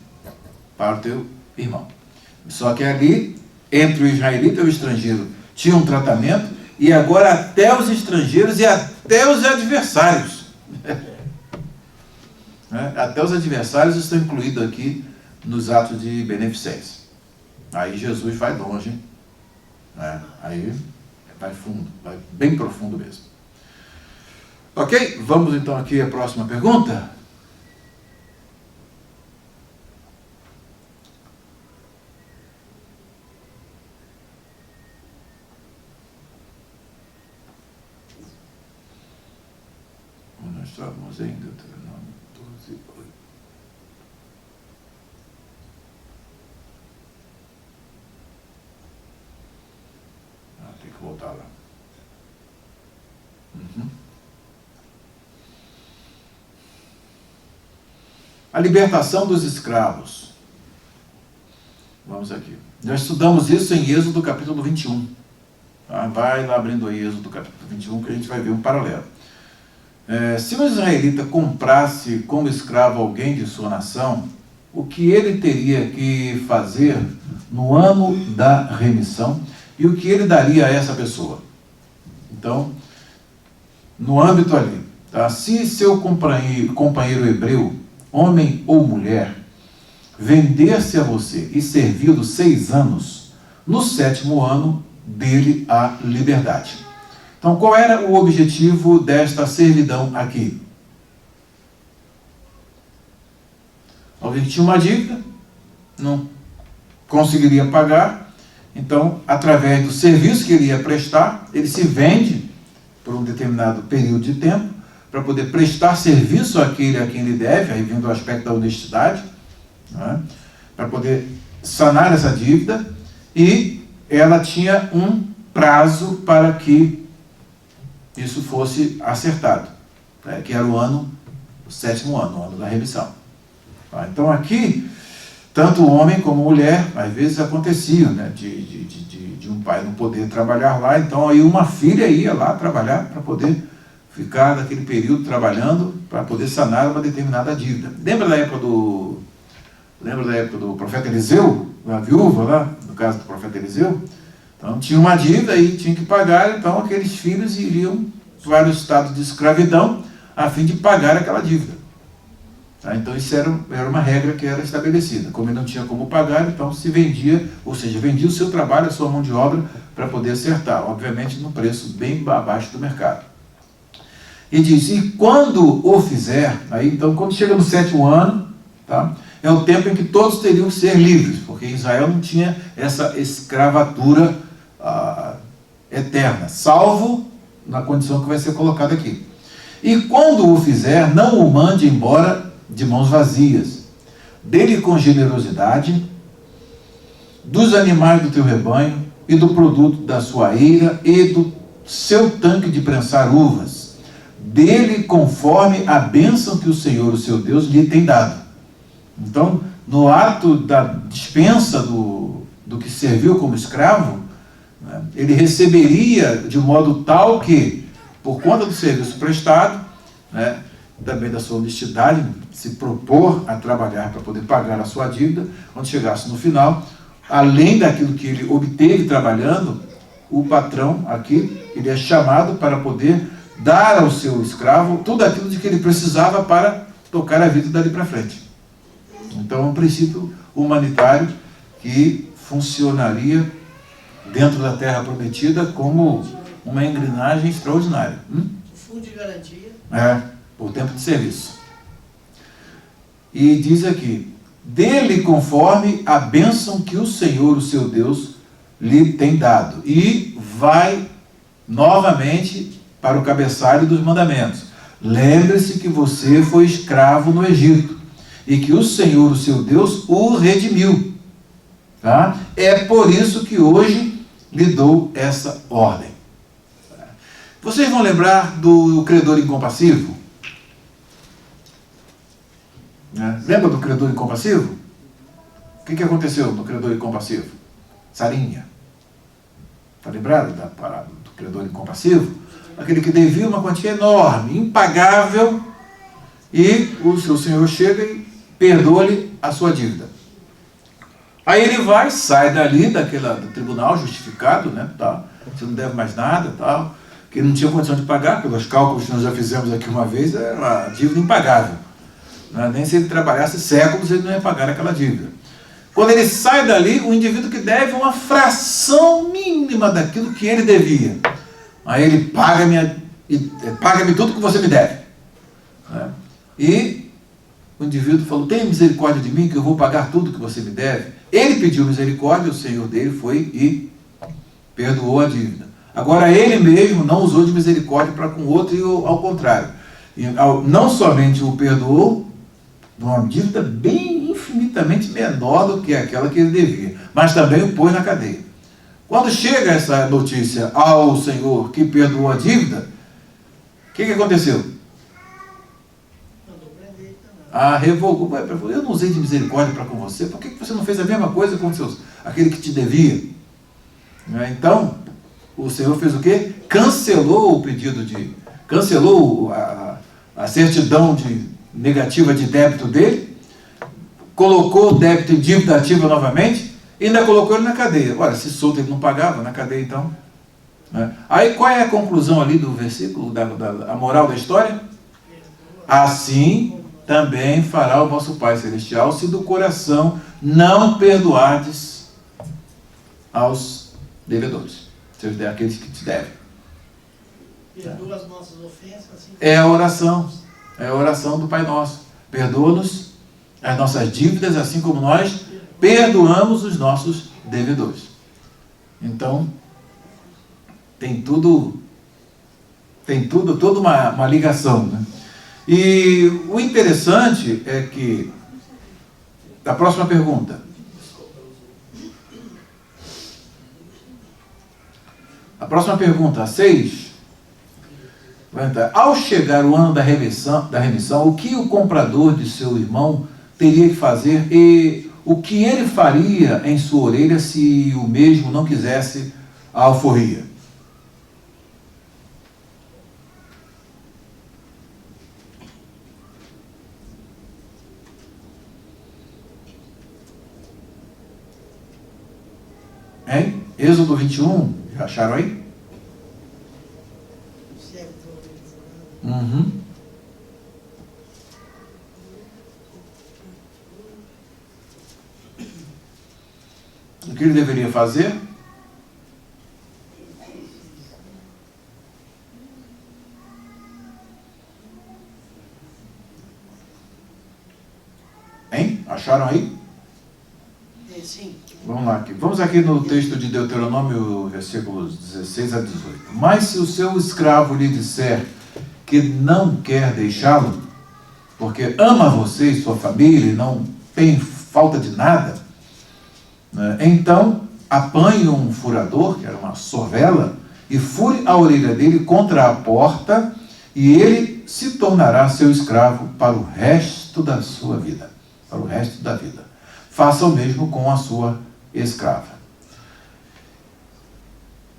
A: para o teu irmão. Só que ali, entre o israelita e o estrangeiro, tinha um tratamento, e agora até os estrangeiros e até os adversários. Até os adversários estão incluídos aqui nos atos de beneficência. Aí Jesus vai longe, né? Aí vai fundo, vai bem profundo mesmo. Ok? Vamos então aqui à próxima pergunta. Nós estávamos em Deuteronômio 12, 8. Tem que voltar lá. A libertação dos escravos. Vamos aqui. Nós estudamos isso em Êxodo capítulo 21. Vai lá abrindo aí Êxodo capítulo 21, que a gente vai ver um paralelo. Se um israelita comprasse como escravo alguém de sua nação, o que ele teria que fazer no ano da remissão e o que ele daria a essa pessoa? Então, no âmbito ali, tá? Se seu companheiro hebreu, homem ou mulher, vender-se a você e servi-lo 6 anos, no 7º ano dele a liberdade. Então, qual era o objetivo desta servidão aqui? Alguém tinha uma dívida, não conseguiria pagar, então, através do serviço que ele ia prestar, ele se vende por um determinado período de tempo, para poder prestar serviço àquele a quem ele deve, aí vindo o aspecto da honestidade, né? Para poder sanar essa dívida, e ela tinha um prazo para que isso fosse acertado, né? Que era o 7º ano, o ano da remissão. Então aqui, tanto o homem como a mulher, às vezes acontecia, né? de um pai não poder trabalhar lá, então aí uma filha ia lá trabalhar para poder ficar naquele período trabalhando para poder sanar uma determinada dívida. Lembra da época do profeta Eliseu, a viúva lá, no caso do profeta Eliseu? Então tinha uma dívida e tinha que pagar, então aqueles filhos iriam para o estado de escravidão a fim de pagar aquela dívida. Tá? Então isso era uma regra que era estabelecida. Como ele não tinha como pagar, então se vendia, ou seja, vendia o seu trabalho, a sua mão de obra, para poder acertar, obviamente num preço bem abaixo do mercado. E diz, e quando o fizer, aí então quando chega no 7º ano, tá? É o tempo em que todos teriam que ser livres, porque Israel não tinha essa escravatura eterna, salvo na condição que vai ser colocada aqui. E quando o fizer, não o mande embora de mãos vazias. Dê-lhe com generosidade dos animais do teu rebanho e do produto da sua eira e do seu tanque de prensar uvas. Dê-lhe conforme a bênção que o Senhor, o seu Deus, lhe tem dado. Então, no ato da dispensa do que serviu como escravo, né, ele receberia de modo tal que, por conta do serviço prestado, né, também da sua honestidade, se propor a trabalhar para poder pagar a sua dívida, quando chegasse no final, além daquilo que ele obteve trabalhando, o patrão aqui, ele é chamado para poder dar ao seu escravo tudo aquilo de que ele precisava para tocar a vida dali para frente. Então é um princípio humanitário que funcionaria dentro da terra prometida como uma engrenagem extraordinária.
B: Fundo de garantia.
A: Por tempo de serviço. E diz aqui, dê-lhe conforme a bênção que o Senhor, o seu Deus, lhe tem dado. E vai novamente para o cabeçalho dos mandamentos. Lembre-se que você foi escravo no Egito e que o Senhor, o seu Deus, o redimiu. Tá? É por isso que hoje lhe dou essa ordem. Vocês vão lembrar do credor incompassivo? Lembra do credor incompassivo? O que aconteceu no credor incompassivo? Sarinha. Está lembrado da parada do credor incompassivo? Aquele que devia uma quantia enorme, impagável, e o seu senhor chega e perdoa-lhe a sua dívida. Aí ele vai, sai dali do tribunal justificado, né, tal, você não deve mais nada, tal, que ele não tinha condição de pagar, pelos cálculos que nós já fizemos aqui uma vez, era uma dívida impagável. Nem se ele trabalhasse séculos, ele não ia pagar aquela dívida. Quando ele sai dali, o indivíduo que deve uma fração mínima daquilo que ele devia. Aí ele paga-me tudo que você me deve. E o indivíduo falou, tenha misericórdia de mim, que eu vou pagar tudo que você me deve. Ele pediu misericórdia, o senhor dele foi e perdoou a dívida. Agora ele mesmo não usou de misericórdia para com o outro, e ao contrário. E, não somente o perdoou, de uma dívida bem infinitamente menor do que aquela que ele devia, mas também o pôs na cadeia. Quando chega essa notícia ao senhor que perdoou a dívida, o que aconteceu? Revogou. Eu não usei de misericórdia para com você, por que você não fez a mesma coisa com aquele que te devia? Então, o senhor fez o quê? Cancelou o pedido cancelou a certidão negativa de débito dele, colocou o débito em dívida ativa novamente, e ainda colocou ele na cadeia. Ora, se solto ele não pagava, na cadeia então. Aí qual é a conclusão ali do versículo, a moral da história? Assim também fará o vosso Pai Celestial, se do coração não perdoardes aos devedores, aqueles que te devem.
B: Perdoa as nossas ofensas. Assim
A: é a oração do Pai Nosso. Perdoa-nos as nossas dívidas, assim como nós perdoamos os nossos devedores. Então, tem toda uma ligação, né? E o interessante é que, a próxima pergunta. A próxima pergunta, a 6. Ao chegar o ano da remissão, o que o comprador de seu irmão teria que fazer e o que ele faria em sua orelha se o mesmo não quisesse a alforria? Hein? Êxodo 21, já acharam aí? que ele deveria fazer? Hein? Acharam aí?
B: Sim.
A: Vamos lá. Vamos aqui no texto de Deuteronômio, versículos 16 a 18. Mas se o seu escravo lhe disser que não quer deixá-lo, porque ama você e sua família e não tem falta de nada, né, então apanhe um furador, que era uma sovela, e fure a orelha dele contra a porta, e ele se tornará seu escravo para o resto da sua vida. Para o resto da vida. Faça o mesmo com a sua escrava.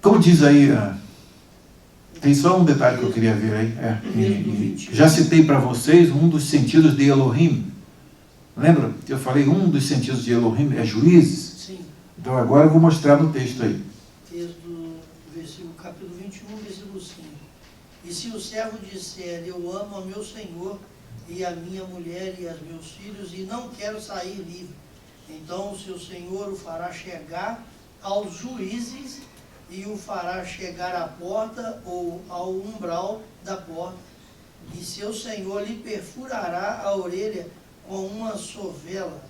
A: Como diz aí, tem só um detalhe que eu queria ver aí. Já citei para vocês um dos sentidos de Elohim. Lembra? Eu falei, um dos sentidos de Elohim é juízes.
B: Sim.
A: Então agora eu vou mostrar no texto aí.
B: Texto do versículo, capítulo 21, versículo 5. E se o servo disser, eu amo a meu Senhor e a minha mulher e a meus filhos, e não quero sair livre, então o seu Senhor o fará chegar aos juízes e o fará chegar à porta ou ao umbral da porta, e seu Senhor lhe perfurará a orelha com uma sovela,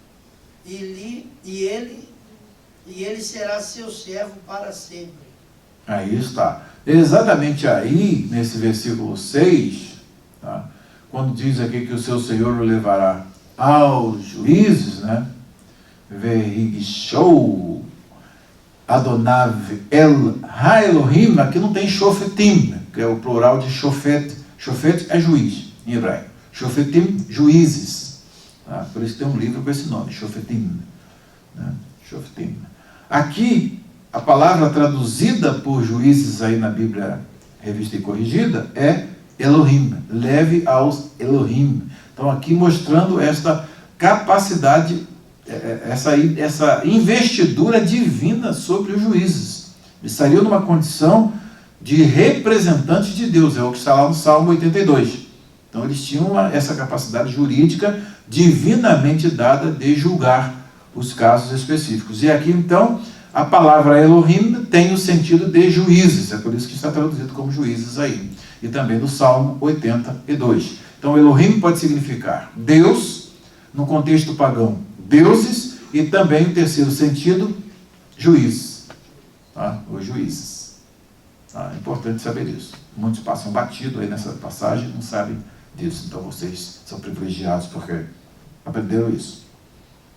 B: e ele será seu servo para sempre.
A: Aí está. Exatamente aí, nesse versículo 6, tá? Quando diz aqui que o seu Senhor o levará aos juízes, né? Verigishou Adonav El Ha-Elohim, aqui não tem Shofetim, que é o plural de Shofet. Shofet é juiz, em hebraico. Shofetim, juízes. Tá? Por isso tem um livro com esse nome, Shofetim. Né? Shofetim. Aqui, a palavra traduzida por juízes aí na Bíblia Revista e Corrigida é Elohim, leve aos Elohim. Então aqui mostrando esta capacidade, essa investidura divina sobre os juízes. Eles estariam numa condição de representantes de Deus, é o que está lá no Salmo 82. Então eles tinham essa capacidade jurídica divinamente dada de julgar os casos específicos. E aqui então a palavra Elohim tem o sentido de juízes, é por isso que está traduzido como juízes aí. E também do Salmo 82. Então Elohim pode significar Deus, no contexto pagão, deuses, e também o terceiro sentido, juiz. Tá? Os juízes. Tá? É importante saber isso. Muitos passam batido aí nessa passagem, não sabem disso. Então vocês são privilegiados porque aprenderam isso.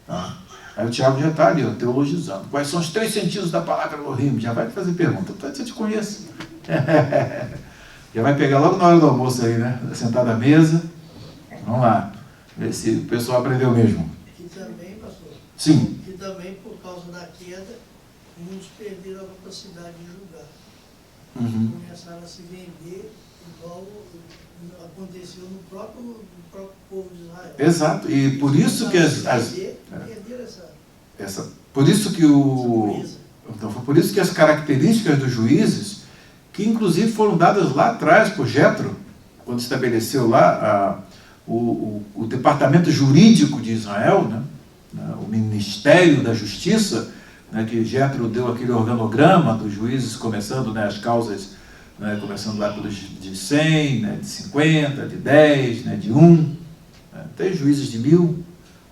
A: Tá? Aí o Tiago já está ali, ó, teologizando. Quais são os 3 sentidos da palavra Elohim? Já vai fazer pergunta. Você te conhece. Já vai pegar logo na hora do almoço aí, né? Sentado à mesa. Vamos lá. Ver se o pessoal aprendeu mesmo.
B: E também, pastor?
A: Sim.
B: E também, por causa da queda, muitos perderam a capacidade de julgar. Começaram a se vender, igual aconteceu no próprio povo de Israel.
A: Exato. E por isso que por isso que então, foi por isso que as características dos juízes, que inclusive foram dadas lá atrás por Jetro, quando estabeleceu lá o departamento jurídico de Israel, né, o Ministério da Justiça, né, que Jetro deu aquele organograma dos juízes, começando, né, as causas, né, começando lá pelos de 100, né, de 50, de 10, né, de 1, né, até juízes de 1000,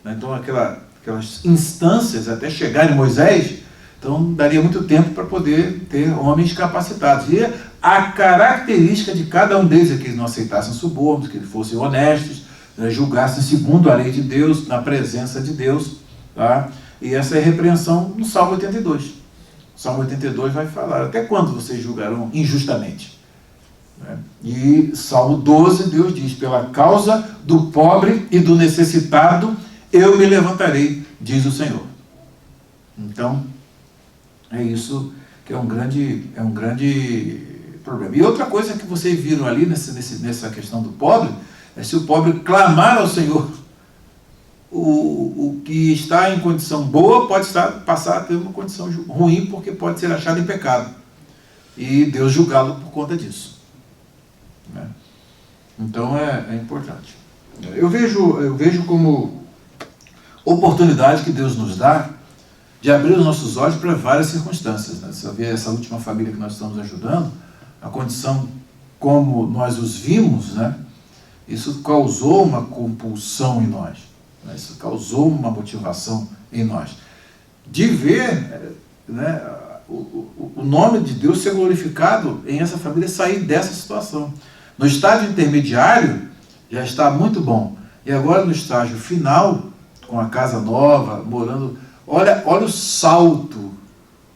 A: né, então aquelas instâncias até chegar em Moisés. Então, daria muito tempo para poder ter homens capacitados. E a característica de cada um deles é que eles não aceitassem subornos, que eles fossem honestos, né, julgassem segundo a lei de Deus, na presença de Deus. Tá? E essa é a repreensão no Salmo 82. O Salmo 82 vai falar, até quando vocês julgarão injustamente? Né? E Salmo 12, Deus diz, pela causa do pobre e do necessitado, eu me levantarei, diz o Senhor. Então, é isso que é um grande problema. E outra coisa que vocês viram ali nessa questão do pobre, é se o pobre clamar ao Senhor, o que está em condição boa pode passar a ter uma condição ruim, porque pode ser achado em pecado. E Deus julgá-lo por conta disso. Né? Então é importante. Eu vejo como oportunidade que Deus nos dá de abrir os nossos olhos para várias circunstâncias. Né? Você vê essa última família que nós estamos ajudando, a condição como nós os vimos, né? Isso causou uma compulsão em nós, né? Isso causou uma motivação em nós, de ver, né, o nome de Deus ser glorificado em essa família sair dessa situação. No estágio intermediário, já está muito bom. E agora no estágio final, com a casa nova, morando... Olha o salto,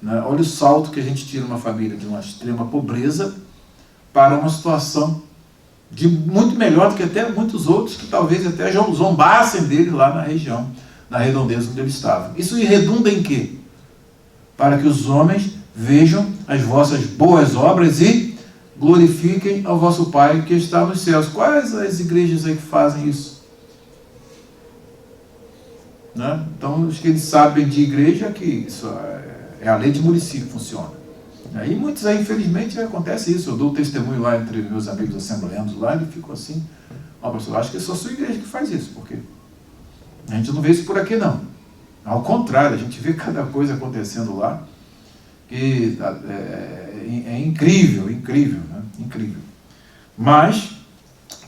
A: né? Olha o salto que a gente tira uma família de uma extrema pobreza para uma situação de muito melhor do que até muitos outros que talvez até zombassem dele lá na região, na redondeza onde ele estava. Isso redunda em quê? Para que os homens vejam as vossas boas obras e glorifiquem ao vosso Pai que está nos céus. Quais as igrejas aí que fazem isso? Né? Então, os que eles sabem de igreja, que isso é a lei de município que funciona. E muitos aí, infelizmente, acontece isso. Eu dou testemunho lá entre meus amigos assembleanos lá, e fico assim, pastor, acho que é só a sua igreja que faz isso, porque a gente não vê isso por aqui, não. Ao contrário, a gente vê cada coisa acontecendo lá, que é incrível, né? Incrível. Mas,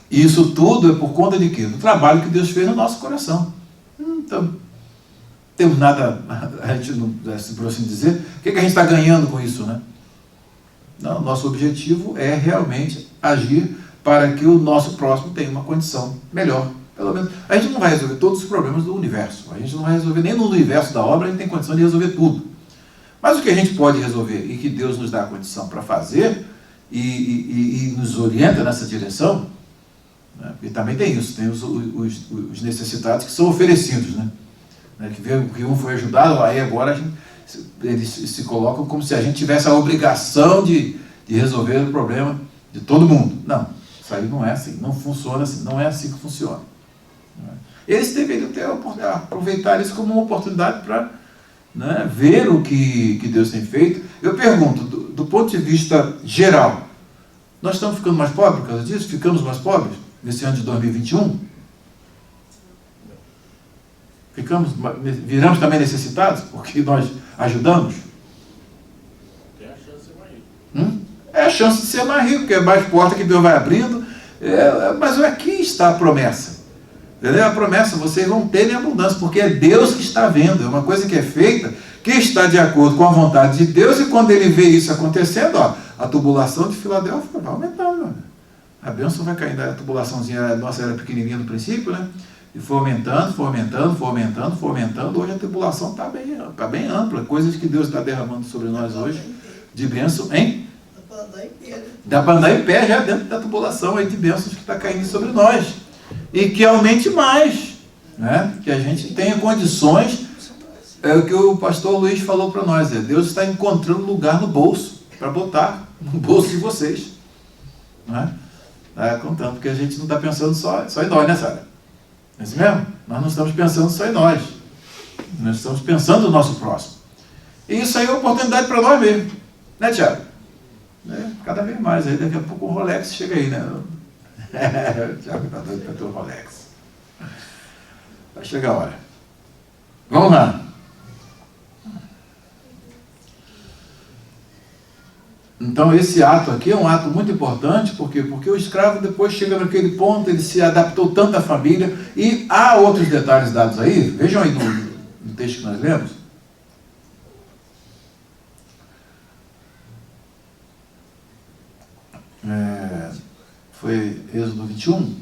A: isso tudo é por conta de quê? Do trabalho que Deus fez no nosso coração. Então, temos nada, a gente não, por assim dizer, o que a gente está ganhando com isso, né? Não, nosso objetivo é realmente agir para que o nosso próximo tenha uma condição melhor. Pelo menos, a gente não vai resolver todos os problemas do universo, a gente não vai resolver nem no universo da obra, a gente tem condição de resolver tudo. Mas o que a gente pode resolver e que Deus nos dá a condição para fazer e nos orienta nessa direção, né? Porque também tem isso, tem os necessitados que são oferecidos, né? Que vê que um foi ajudado, aí agora eles se colocam como se a gente tivesse a obrigação de resolver o problema de todo mundo. Não, isso aí não é assim, não funciona assim, não é assim que funciona. Eles deveriam aproveitar isso como uma oportunidade para, né, ver o que Deus tem feito. Eu pergunto, do ponto de vista geral, nós estamos ficando mais pobres por causa disso? Ficamos mais pobres nesse ano de 2021? Viramos também necessitados porque nós ajudamos?
C: Tem a chance de ser mais rico.
A: É a chance de ser mais rico, porque é mais porta que Deus vai abrindo. Mas aqui está a promessa. Entendeu? A promessa, vocês vão ter em abundância, porque é Deus que está vendo. É uma coisa que é feita, que está de acordo com a vontade de Deus, e quando ele vê isso acontecendo, a tubulação de Filadélfia vai aumentando. A bênção vai caindo. A tubulaçãozinha nossa era pequenininha no princípio, né? E foi aumentando. Hoje a tribulação está bem ampla. Coisas que Deus está derramando sobre nós hoje, de bênção, hein? Dá para andar em pé já dentro da tribulação aí de bênçãos que está caindo sobre nós. E que aumente mais, né? Que a gente tenha condições, é o que o pastor Luiz falou para nós, Deus está encontrando lugar no bolso, para botar no bolso de vocês. Né? Está contando, porque a gente não está pensando só em nós, né, Sara? É isso mesmo? Nós não estamos pensando só em nós. Nós estamos pensando no nosso próximo. E isso aí é uma oportunidade para nós mesmo. Né, Tiago? Cada vez mais. Aí daqui a pouco o Rolex chega aí, né? O Tiago está doido para ter o Rolex. Vai chegar a hora. Vamos lá. Então esse ato aqui é um ato muito importante, porque o escravo depois chega naquele ponto, ele se adaptou tanto à família, e há outros detalhes dados aí, vejam aí no texto que nós lemos. Foi Êxodo 21,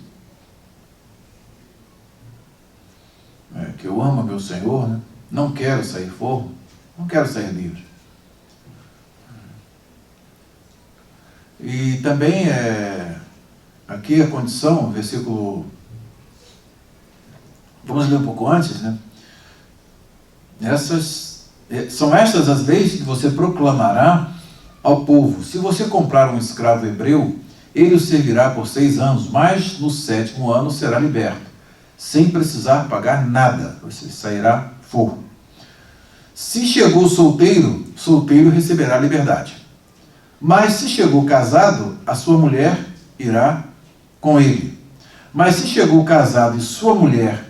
A: que eu amo meu Senhor, né? Não quero sair forro, não quero sair livre. E também aqui a condição, versículo, vamos ler um pouco antes, né? São estas as leis que você proclamará ao povo. Se você comprar um escravo hebreu, ele o servirá por 6 anos, mas no 7º ano será liberto, sem precisar pagar nada, você sairá forro. Se chegou solteiro, solteiro receberá liberdade. Mas se chegou casado, a sua mulher irá com ele. Mas se chegou casado e sua mulher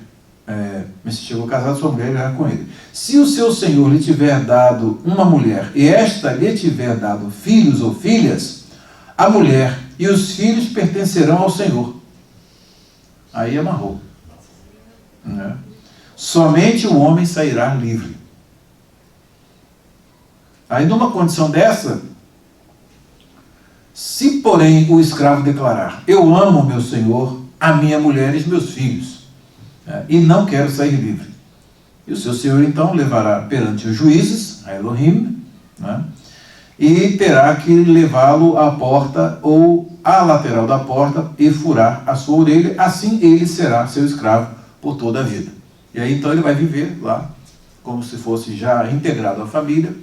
A: mas se chegou casado, sua mulher irá com ele. Se o seu senhor lhe tiver dado uma mulher, e esta lhe tiver dado filhos ou filhas, a mulher e os filhos pertencerão ao senhor. Aí amarrou. Né? Somente o homem sairá livre. Aí numa condição dessa, se porém o escravo declarar: eu amo meu senhor, a minha mulher e os meus filhos, e não quero sair livre, e o seu senhor então levará perante os juízes, a Elohim, né, e terá que levá-lo à porta ou à lateral da porta e furar a sua orelha, assim ele será seu escravo por toda a vida. E aí então ele vai viver lá, como se fosse já integrado à família,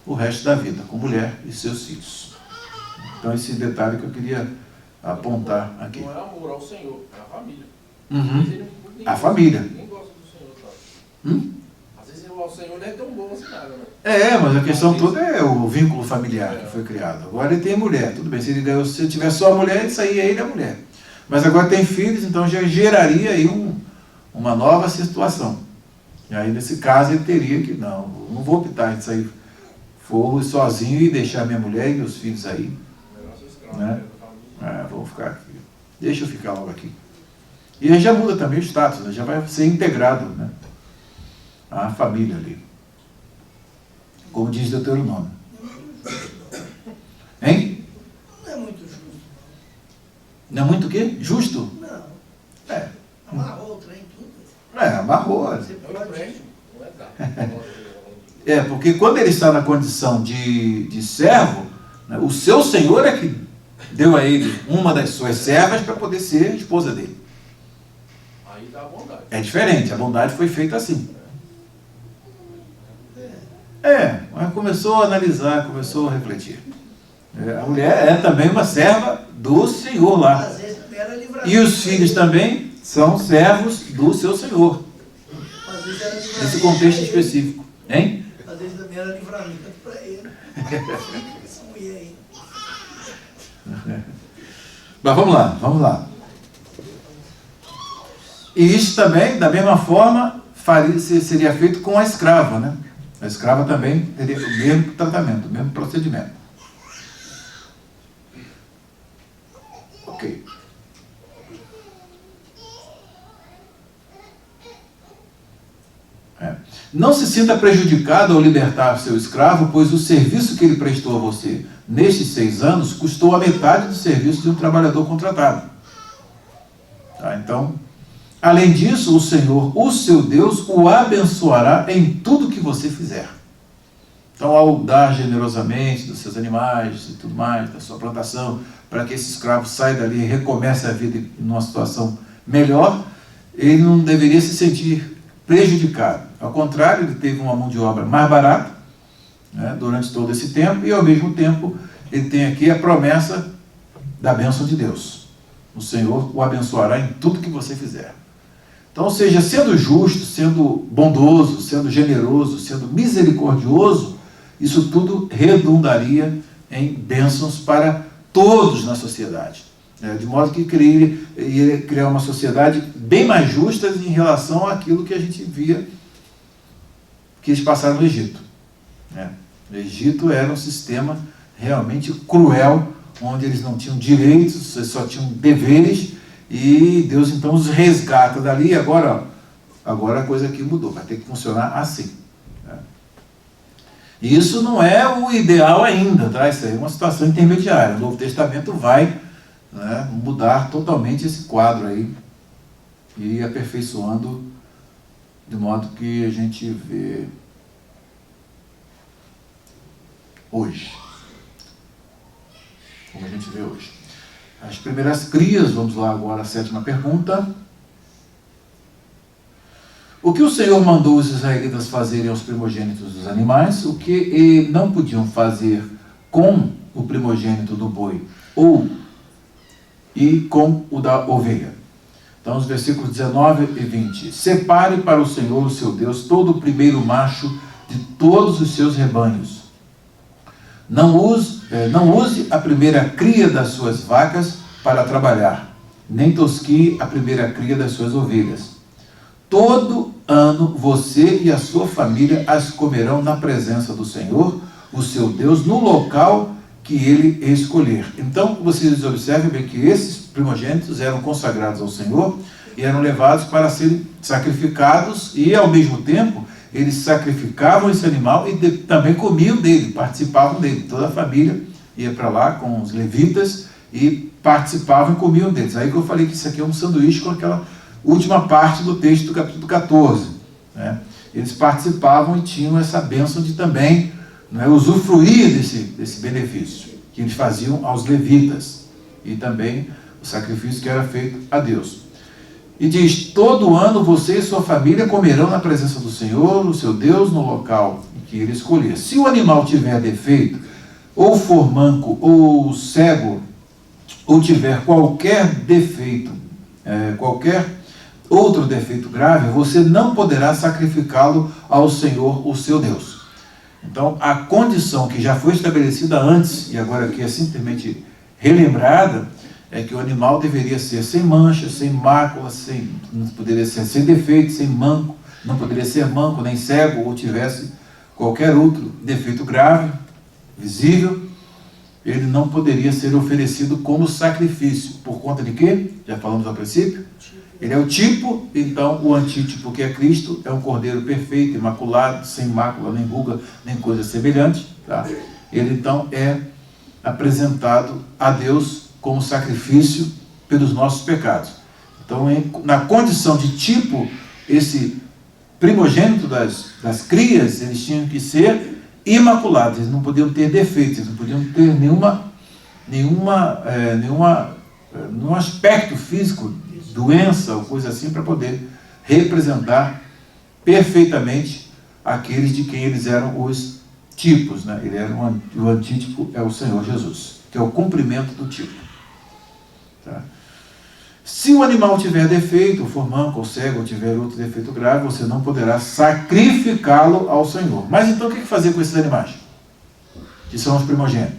A: o resto da vida, com mulher e seus filhos. Então esse detalhe que eu queria apontar aqui.
C: Não é amor ao Senhor, é a família.
A: Uhum. A família.
C: Ninguém gosta do Senhor, tá? Às vezes o Senhor não é tão bom assim nada, né?
A: Mas a questão toda é o vínculo familiar que foi criado. Agora ele tem mulher, tudo bem, se ele tiver só a mulher, isso aí é ele a mulher. Mas agora tem filhos, então já geraria aí uma nova situação. E aí nesse caso ele teria que, não vou optar em sair sozinho e deixar minha mulher e meus filhos aí. Né? Vou ficar aqui. Deixa eu ficar logo aqui. E aí já muda também o status, né? Já vai ser integrado, né, a família ali. Como diz Deuteronômio. Hein?
B: Não é muito justo.
A: Não é muito o quê? Justo?
B: Não. Amarrou o trem tudo.
A: Amarrou.
B: Você pode...
C: Não é
A: porque quando ele está na condição de servo, né, o seu senhor é que deu a ele uma das suas servas para poder ser esposa dele.
C: Aí dá a bondade.
A: É diferente, a bondade foi feita assim. Mas começou a analisar, começou a refletir. A mulher é também uma serva do Senhor lá.
B: Às vezes era livramento.
A: E os filhos também são servos do seu Senhor.
B: Às vezes era livramento.
A: Nesse contexto específico. Hein?
B: Às vezes também era livramento para ele. Essa mulher aí.
A: Mas vamos lá. E isso também, da mesma forma, seria feito com a escrava, né? A escrava também teria o mesmo tratamento, o mesmo procedimento. Ok. Não se sinta prejudicado ao libertar seu escravo, pois o serviço que ele prestou a você nestes 6 anos custou a metade do serviço de um trabalhador contratado. Então, além disso, o Senhor, o seu Deus, o abençoará em tudo que você fizer. Então, ao dar generosamente dos seus animais e tudo mais, da sua plantação, para que esse escravo saia dali e recomece a vida em uma situação melhor, ele não deveria se sentir prejudicado. Ao contrário, ele teve uma mão de obra mais barata, né, durante todo esse tempo, e ao mesmo tempo ele tem aqui a promessa da bênção de Deus. O Senhor o abençoará em tudo que você fizer. Então, ou seja, sendo justo, sendo bondoso, sendo generoso, sendo misericordioso, isso tudo redundaria em bênçãos para todos na sociedade. De modo que iria criar uma sociedade bem mais justa em relação àquilo que a gente via que eles passaram no Egito. O Egito era um sistema realmente cruel, onde eles não tinham direitos, só tinham deveres, e Deus então os resgata dali. Agora a coisa aqui mudou, vai ter que funcionar assim. E isso não é o ideal ainda, tá? Isso aí é uma situação intermediária. O Novo Testamento vai, né, mudar totalmente esse quadro aí e ir aperfeiçoando de modo que a gente vê hoje. Como a gente vê hoje. As primeiras crias, vamos lá agora, a 7ª pergunta. O que o Senhor mandou os israelitas fazerem aos primogênitos dos animais, o que não podiam fazer com o primogênito do boi e com o da ovelha? Então, os versículos 19 e 20. Separe para o Senhor, o seu Deus, todo o primeiro macho de todos os seus rebanhos. Não use a primeira cria das suas vacas para trabalhar, nem tosquie a primeira cria das suas ovelhas. todo ano você e a sua família as comerão na presença do Senhor, o seu Deus, no local que ele escolher. Então, vocês observem bem que esses primogênitos eram consagrados ao Senhor e eram levados para serem sacrificados, e ao mesmo tempo eles sacrificavam esse animal e também comiam dele, participavam dele. Toda a família ia para lá com os levitas e participavam e comiam deles. Aí que eu falei que isso aqui é um sanduíche com aquela última parte do texto do capítulo 14. Né? Eles participavam e tinham essa bênção de também, né, usufruir desse benefício que eles faziam aos levitas, e também o sacrifício que era feito a Deus. E diz: todo ano você e sua família comerão na presença do Senhor, o seu Deus, no local que ele escolher. Se o animal tiver defeito, ou for manco, ou cego, ou tiver qualquer defeito, qualquer outro defeito grave, você não poderá sacrificá-lo ao Senhor, o seu Deus. Então, a condição que já foi estabelecida antes, e agora aqui é simplesmente relembrada, é que o animal deveria ser sem mancha, sem mácula, não poderia ser sem defeito, sem manco, não poderia ser manco, nem cego, ou tivesse qualquer outro defeito grave, visível. Ele não poderia ser oferecido como sacrifício. Por conta de quê? Já falamos ao princípio. Ele é o tipo, então o antítipo, que é Cristo, é um cordeiro perfeito, imaculado, sem mácula, nem ruga, nem coisa semelhante. Tá? Ele então é apresentado a Deus como sacrifício pelos nossos pecados. Então, na condição de tipo, esse primogênito das crias, eles tinham que ser imaculados, eles não podiam ter defeitos, eles não podiam ter nenhum aspecto físico, doença ou coisa assim, para poder representar perfeitamente aqueles de quem eles eram os tipos. Né? Ele era o antítipo é o Senhor Jesus, que é o cumprimento do tipo. Tá? Se o animal tiver defeito, for manco ou cego, ou tiver outro defeito grave, você não poderá sacrificá-lo ao Senhor. Mas então o que fazer com esses animais? Que são os primogênitos.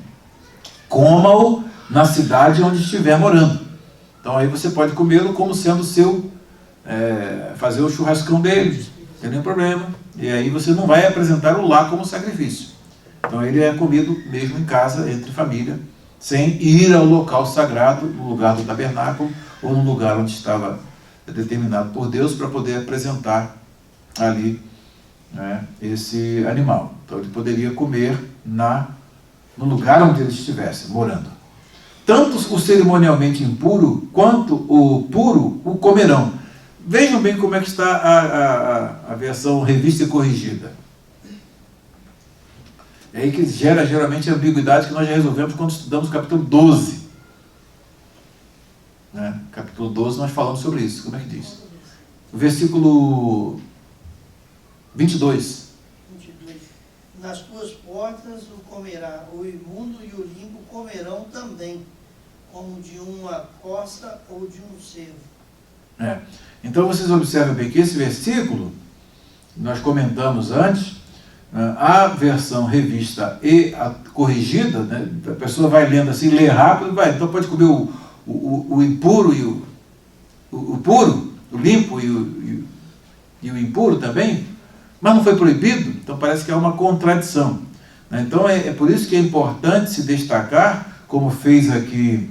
A: Coma-o na cidade onde estiver morando. Então aí você pode comê-lo como sendo seu, fazer o churrascão dele, não tem nenhum problema. E aí você não vai apresentá-lo lá como sacrifício. Então ele é comido mesmo em casa, entre família, sem ir ao local sagrado, no lugar do tabernáculo, ou no lugar onde estava determinado por Deus, para poder apresentar ali, né, esse animal. Então ele poderia comer no lugar onde ele estivesse morando. Tanto o cerimonialmente impuro quanto o puro o comerão. Vejam bem como é que está a versão revista e corrigida. É aí que gera geralmente a ambiguidade que nós já resolvemos quando estudamos o capítulo 12. Né? Capítulo 12 nós falamos sobre isso. Como é que diz? O versículo 22.
B: Nas tuas portas o comerá, o imundo e o limpo comerão também, como de uma costa ou de um cervo.
A: Então vocês observam bem que esse versículo, nós comentamos antes, a versão revista e a corrigida, né, a pessoa vai lendo assim, lê rápido, então pode comer o impuro e o puro, o limpo e o impuro também, mas não foi proibido, então parece que há uma contradição. Né? Então é por isso que é importante se destacar, como fez aqui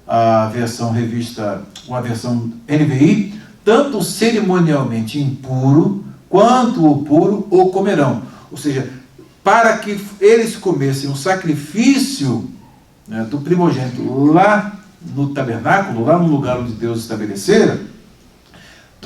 A: a versão revista, uma versão NVI, tanto o cerimonialmente impuro quanto o puro o comerão. Ou seja, para que eles comessem o sacrifício, né, do primogênito lá no tabernáculo, lá no lugar onde Deus estabelecera,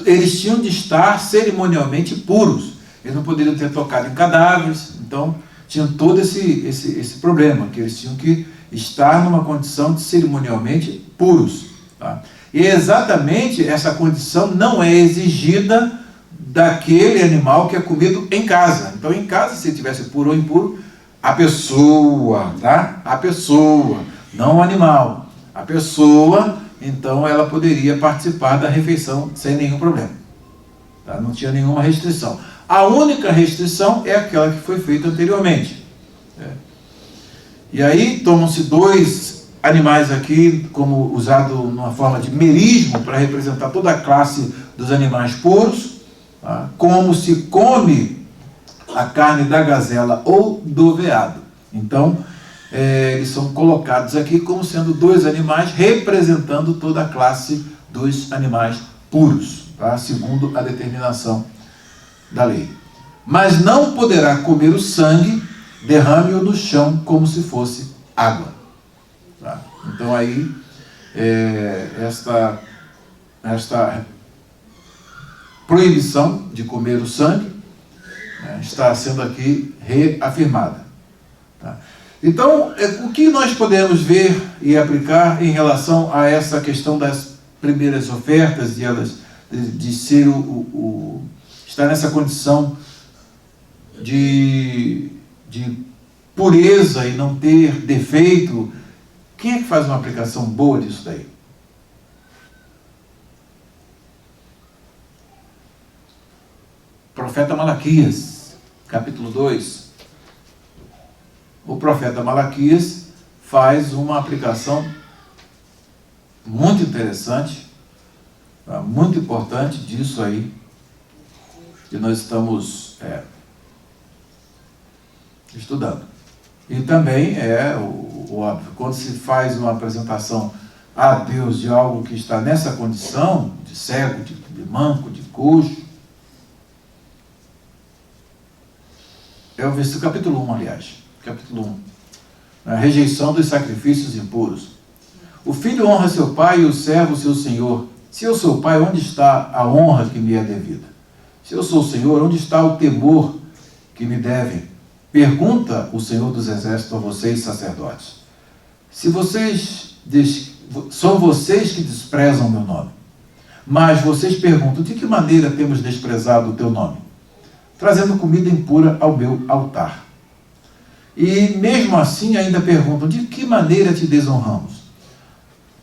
A: eles tinham de estar cerimonialmente puros. Eles não poderiam ter tocado em cadáveres, então tinham todo esse problema, que eles tinham que estar numa condição de cerimonialmente puros. Tá? E exatamente essa condição não é exigida daquele animal que é comido em casa. Então, em casa, se tivesse puro ou impuro, a pessoa, tá? A pessoa, não o animal. A pessoa, então, ela poderia participar da refeição sem nenhum problema. Tá? Não tinha nenhuma restrição. A única restrição é aquela que foi feita anteriormente. E aí tomam-se 2 animais aqui, como usado numa forma de merismo, para representar toda a classe dos animais puros, tá? Como se come a carne da gazela ou do veado. Então, eles são colocados aqui como sendo dois animais representando toda a classe dos animais puros, tá? Segundo a determinação da lei. Mas não poderá comer o sangue, derrame-o no chão como se fosse água. Tá? Então aí, esta proibição de comer o sangue, né, está sendo aqui reafirmada. Tá? Então, o que nós podemos ver e aplicar em relação a essa questão das primeiras ofertas, de ser estar nessa condição de pureza e não ter defeito? Quem é que faz uma aplicação boa disso daí? Profeta Malaquias, capítulo 2. O profeta Malaquias faz uma aplicação muito interessante, muito importante disso aí, que nós estamos estudando. E também o óbvio, quando se faz uma apresentação a Deus de algo que está nessa condição, de cego, de manco, de coxo, é o versículo capítulo 1, aliás, capítulo 1, a rejeição dos sacrifícios impuros. O filho honra seu pai e o servo seu senhor. Se eu sou pai, onde está a honra que me é devida? Se eu sou o Senhor, onde está o temor que me devem? Pergunta o Senhor dos Exércitos a vocês, sacerdotes. Se são vocês que desprezam o meu nome, mas vocês perguntam, de que maneira temos desprezado o teu nome? Trazendo comida impura ao meu altar. E mesmo assim ainda perguntam, de que maneira te desonramos?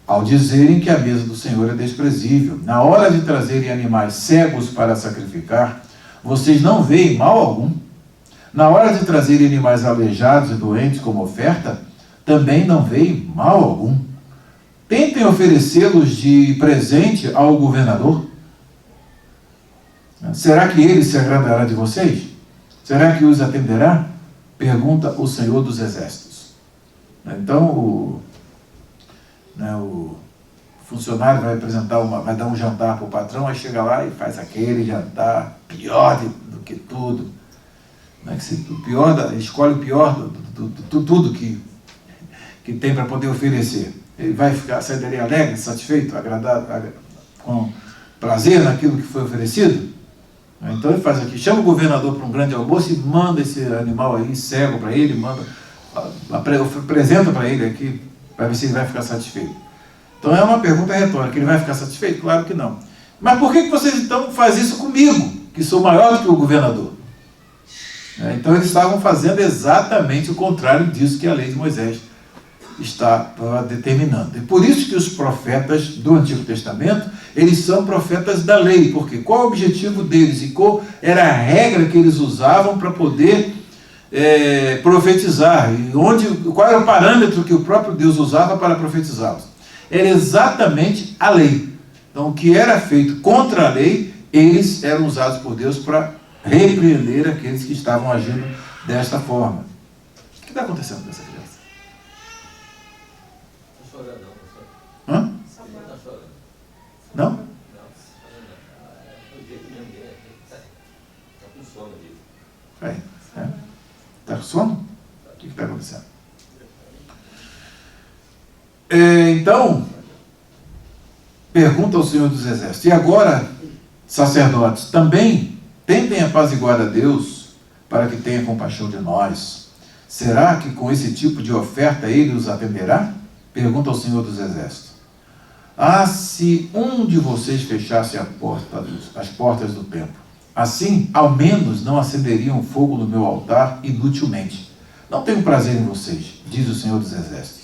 A: Ao dizerem que a mesa do Senhor é desprezível, na hora de trazerem animais cegos para sacrificar, vocês não veem mal algum. Na hora de trazerem animais aleijados e doentes como oferta, também não veem mal algum. Tentem oferecê-los de presente ao governador. Será que ele se agradará de vocês? Será que os atenderá? Pergunta o Senhor dos Exércitos. Então, o funcionário vai vai dar um jantar para o patrão, aí chega lá e faz aquele jantar pior do que tudo. Escolhe o pior tudo que tem para poder oferecer. Ele vai sair dali alegre, satisfeito, agradado, com prazer naquilo que foi oferecido. Então ele faz aqui, chama o governador para um grande almoço e manda esse animal aí cego para ele, apresenta para ele aqui, para ver se ele vai ficar satisfeito. Então é uma pergunta retórica, ele vai ficar satisfeito? Claro que não. Mas por que vocês então fazem isso comigo, que sou maior do que o governador? Então eles estavam fazendo exatamente o contrário disso que a lei de Moisés está determinando. E por isso que os profetas do Antigo Testamento, eles são profetas da lei, porque qual o objetivo deles e qual era a regra que eles usavam para poder profetizar, e qual era o parâmetro que o próprio Deus usava para profetizá-los? Era exatamente a lei. Então o que era feito contra a lei, eles eram usados por Deus para repreender aqueles que estavam agindo desta forma. O que está acontecendo com essa criança?
C: Está chorando não, professor?
A: Hã?
C: Não está chorando.
A: Não?
C: Não, o jeito mesmo dele está com sono dele.
A: Está com sono? O que está acontecendo? Então, pergunta ao Senhor dos Exércitos, e agora, sacerdotes, também tentem apaziguar a Deus para que tenha compaixão de nós. Será que com esse tipo de oferta ele os atenderá? Pergunta ao Senhor dos Exércitos. Se um de vocês fechasse as portas do templo, assim, ao menos não acenderiam fogo no meu altar inutilmente. Não tenho prazer em vocês, diz o Senhor dos Exércitos,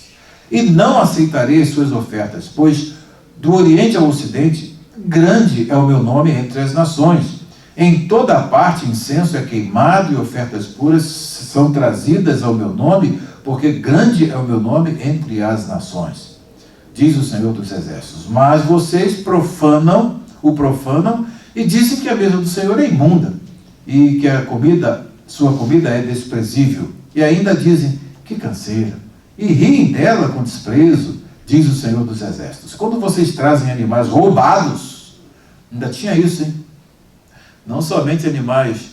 A: e não aceitarei as suas ofertas, pois do Oriente ao Ocidente, grande é o meu nome entre as nações. Em toda parte incenso é queimado e ofertas puras são trazidas ao meu nome, porque grande é o meu nome entre as nações, diz o Senhor dos Exércitos. Mas vocês profanam e dizem que a mesa do Senhor é imunda e que sua comida é desprezível. E ainda dizem, que canseira, e riem dela com desprezo, diz o Senhor dos Exércitos. Quando vocês trazem animais roubados, ainda tinha isso, hein? Não somente animais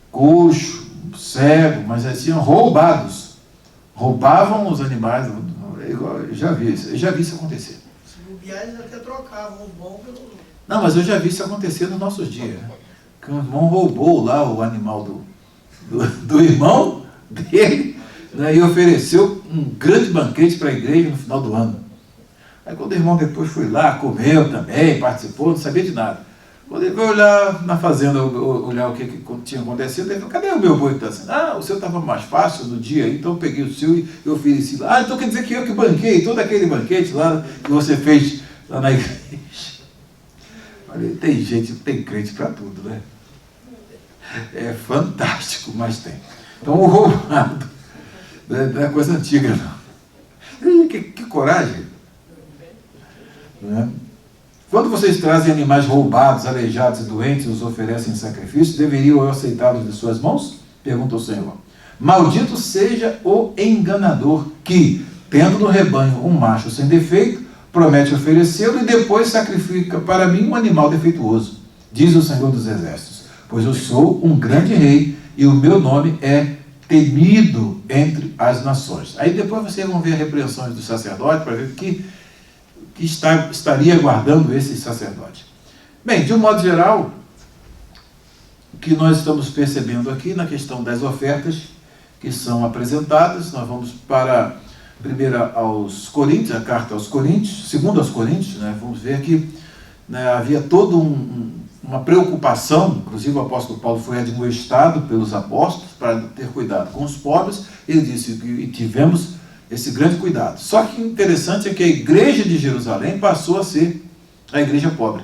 A: coxo, cego, mas eles tinham roubados. Roubavam os animais. Eu já vi isso acontecer.
B: Se bobear, eles até trocavam os bons pelo...
A: Não, mas eu já vi isso acontecer nos nossos dias. Né? Que um irmão roubou lá o animal do irmão dele, né, e ofereceu um grande banquete para a igreja no final do ano. Aí quando o irmão depois foi lá, comeu também, participou, não sabia de nada. Quando ele foi olhar na fazenda, olhar o que tinha acontecido, ele falou, cadê o meu boi? Então, assim, o seu estava mais fácil no dia, então eu peguei o seu e eu ofereci lá. Então quer dizer que eu que banquei todo aquele banquete lá que você fez lá na igreja. Falei, tem crente para tudo, né? É fantástico, mas tem. Então o roubado não é coisa antiga, não. Que coragem. Né? Quando vocês trazem animais roubados, aleijados e doentes e os oferecem em sacrifício, deveriam eu aceitá-los de suas mãos? Pergunta o Senhor. Maldito seja o enganador que, tendo no rebanho um macho sem defeito, promete oferecê-lo e depois sacrifica para mim um animal defeituoso, diz o Senhor dos Exércitos. Pois eu sou um grande rei e o meu nome é temido entre as nações. Aí depois vocês vão ver as repreensões do sacerdote para ver que estaria guardando esse sacerdote. Bem, de um modo geral, o que nós estamos percebendo aqui na questão das ofertas que são apresentadas, nós vamos para primeiro aos Coríntios, a carta aos Coríntios, segundo aos Coríntios, né, vamos ver que havia toda uma preocupação, inclusive o apóstolo Paulo foi admoestado pelos apóstolos para ter cuidado com os pobres, ele disse que tivemos esse grande cuidado. Só que o interessante é que a igreja de Jerusalém passou a ser a igreja pobre,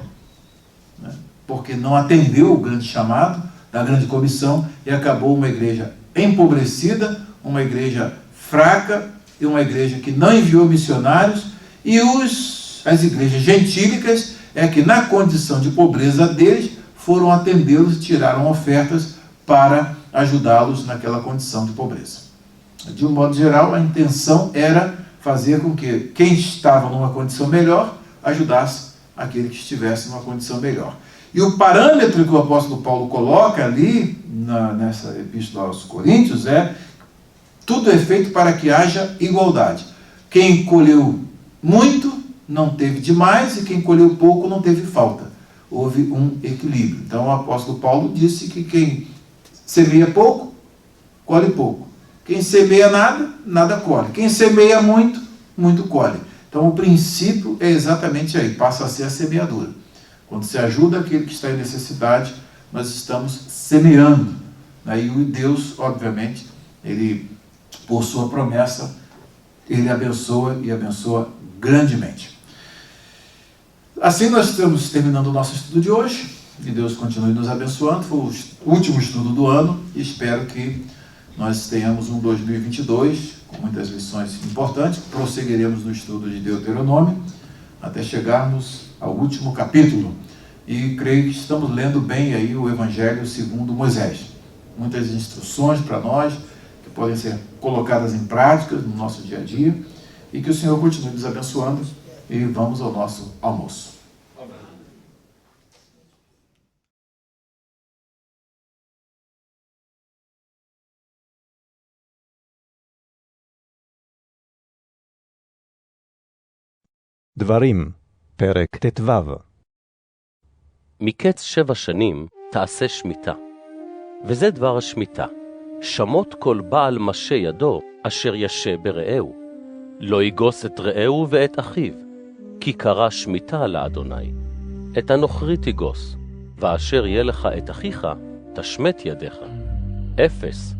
A: né? Porque não atendeu o grande chamado da grande comissão e acabou uma igreja empobrecida, uma igreja fraca e uma igreja que não enviou missionários, e as igrejas gentílicas é que na condição de pobreza deles foram atendê-los e tiraram ofertas para ajudá-los naquela condição de pobreza. De um modo geral, a intenção era fazer com que quem estava numa condição melhor ajudasse aquele que estivesse numa condição melhor. E o parâmetro que o apóstolo Paulo coloca ali, nessa epístola aos Coríntios, é tudo é feito para que haja igualdade. Quem colheu muito não teve demais e quem colheu pouco não teve falta. Houve um equilíbrio. Então o apóstolo Paulo disse que quem semeia pouco, colhe pouco. Quem semeia nada, nada colhe. Quem semeia muito, muito colhe. Então o princípio é exatamente aí, passa a ser a semeadura. Quando se ajuda aquele que está em necessidade, nós estamos semeando. E Deus, obviamente, ele, por sua promessa, ele abençoa e abençoa grandemente. Assim nós estamos terminando o nosso estudo de hoje. Que Deus continue nos abençoando. Foi o último estudo do ano e espero que nós tenhamos um 2022 com muitas lições importantes. Prosseguiremos no estudo de Deuteronômio até chegarmos ao último capítulo. E creio que estamos lendo bem aí o Evangelho segundo Moisés. Muitas instruções para nós que podem ser colocadas em prática no nosso dia a dia. E que o Senhor continue nos abençoando. E vamos ao nosso almoço.
G: דברים, פרק ט"ו.
H: מקץ 7 שנים תעשה שמיטה. וזה דבר השמיטה. שמות כל בעל משה ידו אשר ישה ברעהו. לא יגוס את רעהו ואת אחיו. כי קרא שמיטה לאדוני. את הנוכרי תגוס. ואשר יהיה לך את אחיך, תשמט ידיך. 0.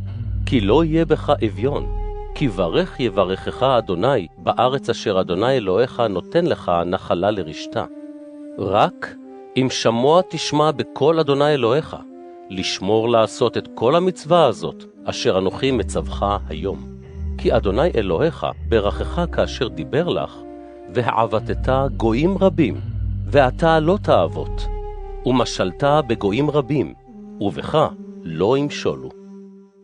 H: כי לא יהיה בך אביון. כי ברך יברכך אדוני בארץ אשר אדוני אלוהיך נותן לך נחלה לרשתה. רק אם שמוע תשמע בקול אדוני אלוהיך, לשמור לעשות את כל המצווה הזאת, אשר אנוכי מצווך היום. כי אדוני אלוהיך ברכך כאשר דיבר לך, והעבטת גויים רבים, ואתה לא תעבוט, ומשלת בגויים רבים, ובך לא ימשולו.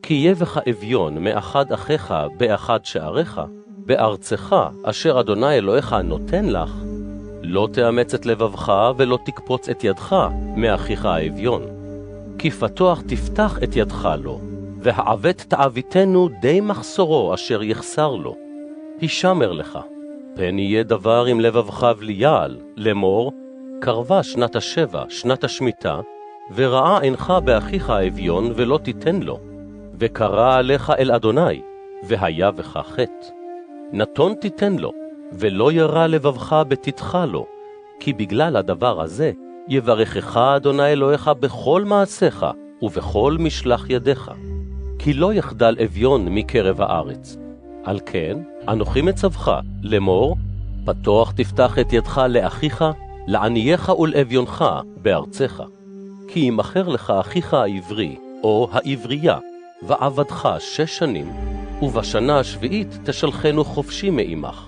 H: כי יהיה בך אביון מאחד אחיך באחד שעריך, בארצך אשר אדוני אלוהיך נותן לך, לא תאמץ את לבבך ולא תקפוץ את ידך מאחיך האביון. כי פתוח תפתח את ידך לו, והעבט תעביתנו די מחסורו אשר יחסר לו. הישמר לך, פן יהיה דבר עם לבבך וליעל, לאמור, קרבה שנת השבע, שנת השמיטה, וראה עינך באחיך האביון ולא תיתן לו, וקרא עליך אל אדוני, והיה בך חטא. נתון תיתן לו, ולא ירא לבבך בתתך לו, כי בגלל הדבר הזה יברכך אדוני אלוהיך בכל מעשיך ובכל משלח ידיך. כי לא יחדל אביון מקרב הארץ. על כן, אנוכי מצווך, לאמור, פתוח תפתח את ידך לאחיך, לענייך ולאביונך בארצך. כי ימכר לך אחיך העברי, או העברייה, ועבדך 6 שנים, ובשנה השביעית תשלחנו חופשי מעמך.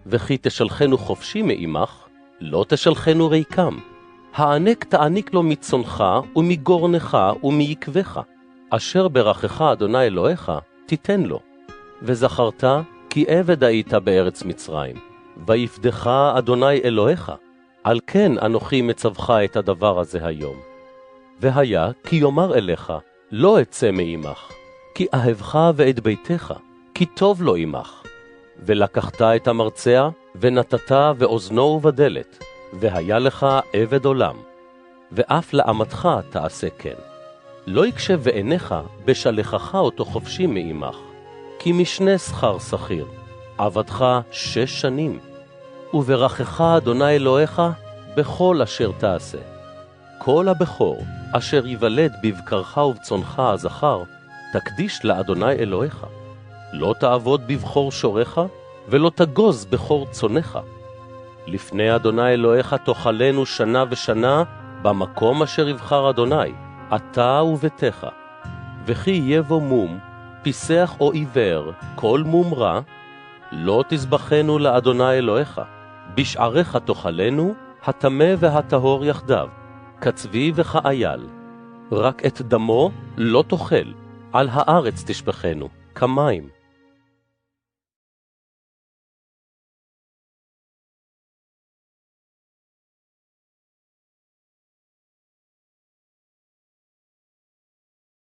H: וכי תשלחנו חופשי מעמך, לא תשלחנו ריקם. הענק תעניק לו מצונך ומגורנך ומיקבך, אשר ברכך אדוני אלוהיך תיתן לו. וזכרת כי עבד היית בארץ מצרים, ויפדך אדוני אלוהיך. על כן אנוכי מצווך את הדבר הזה היום. והיה כי יאמר אליך, לא אצא מעמך, כי אהבך ואת ביתך, כי טוב לו עמך. ולקחת את המרצע, ונתת ואוזנו ובדלת, והיה לך עבד עולם. ואף לאמתך תעשה כן. לא יקשב בעיניך בשלחך אותו חופשי מעמך, כי משנה שכר שכיר, עבדך 6 שנים. וברכך אדוני אלוהיך בכל אשר תעשה. כל הבכור אשר יוולד בבקרך ובצונך הזכר, תקדיש לאדוני אלוהיך. לא תעבוד בבכור שורך, ולא תגוז בכור צונך. לפני אדוני אלוהיך תאכלנו שנה ושנה, במקום אשר יבחר אדוני, אתה וביתך. וכי יהיה בו מום, פיסח או עיוור, כל מום רע, לא תזבחנו לאדוני אלוהיך. בשעריך תאכלנו, הטמא והטהור יחדיו, כצבי וכאייל. רק את דמו לא תאכל, על הארץ תשפכנו, כמים.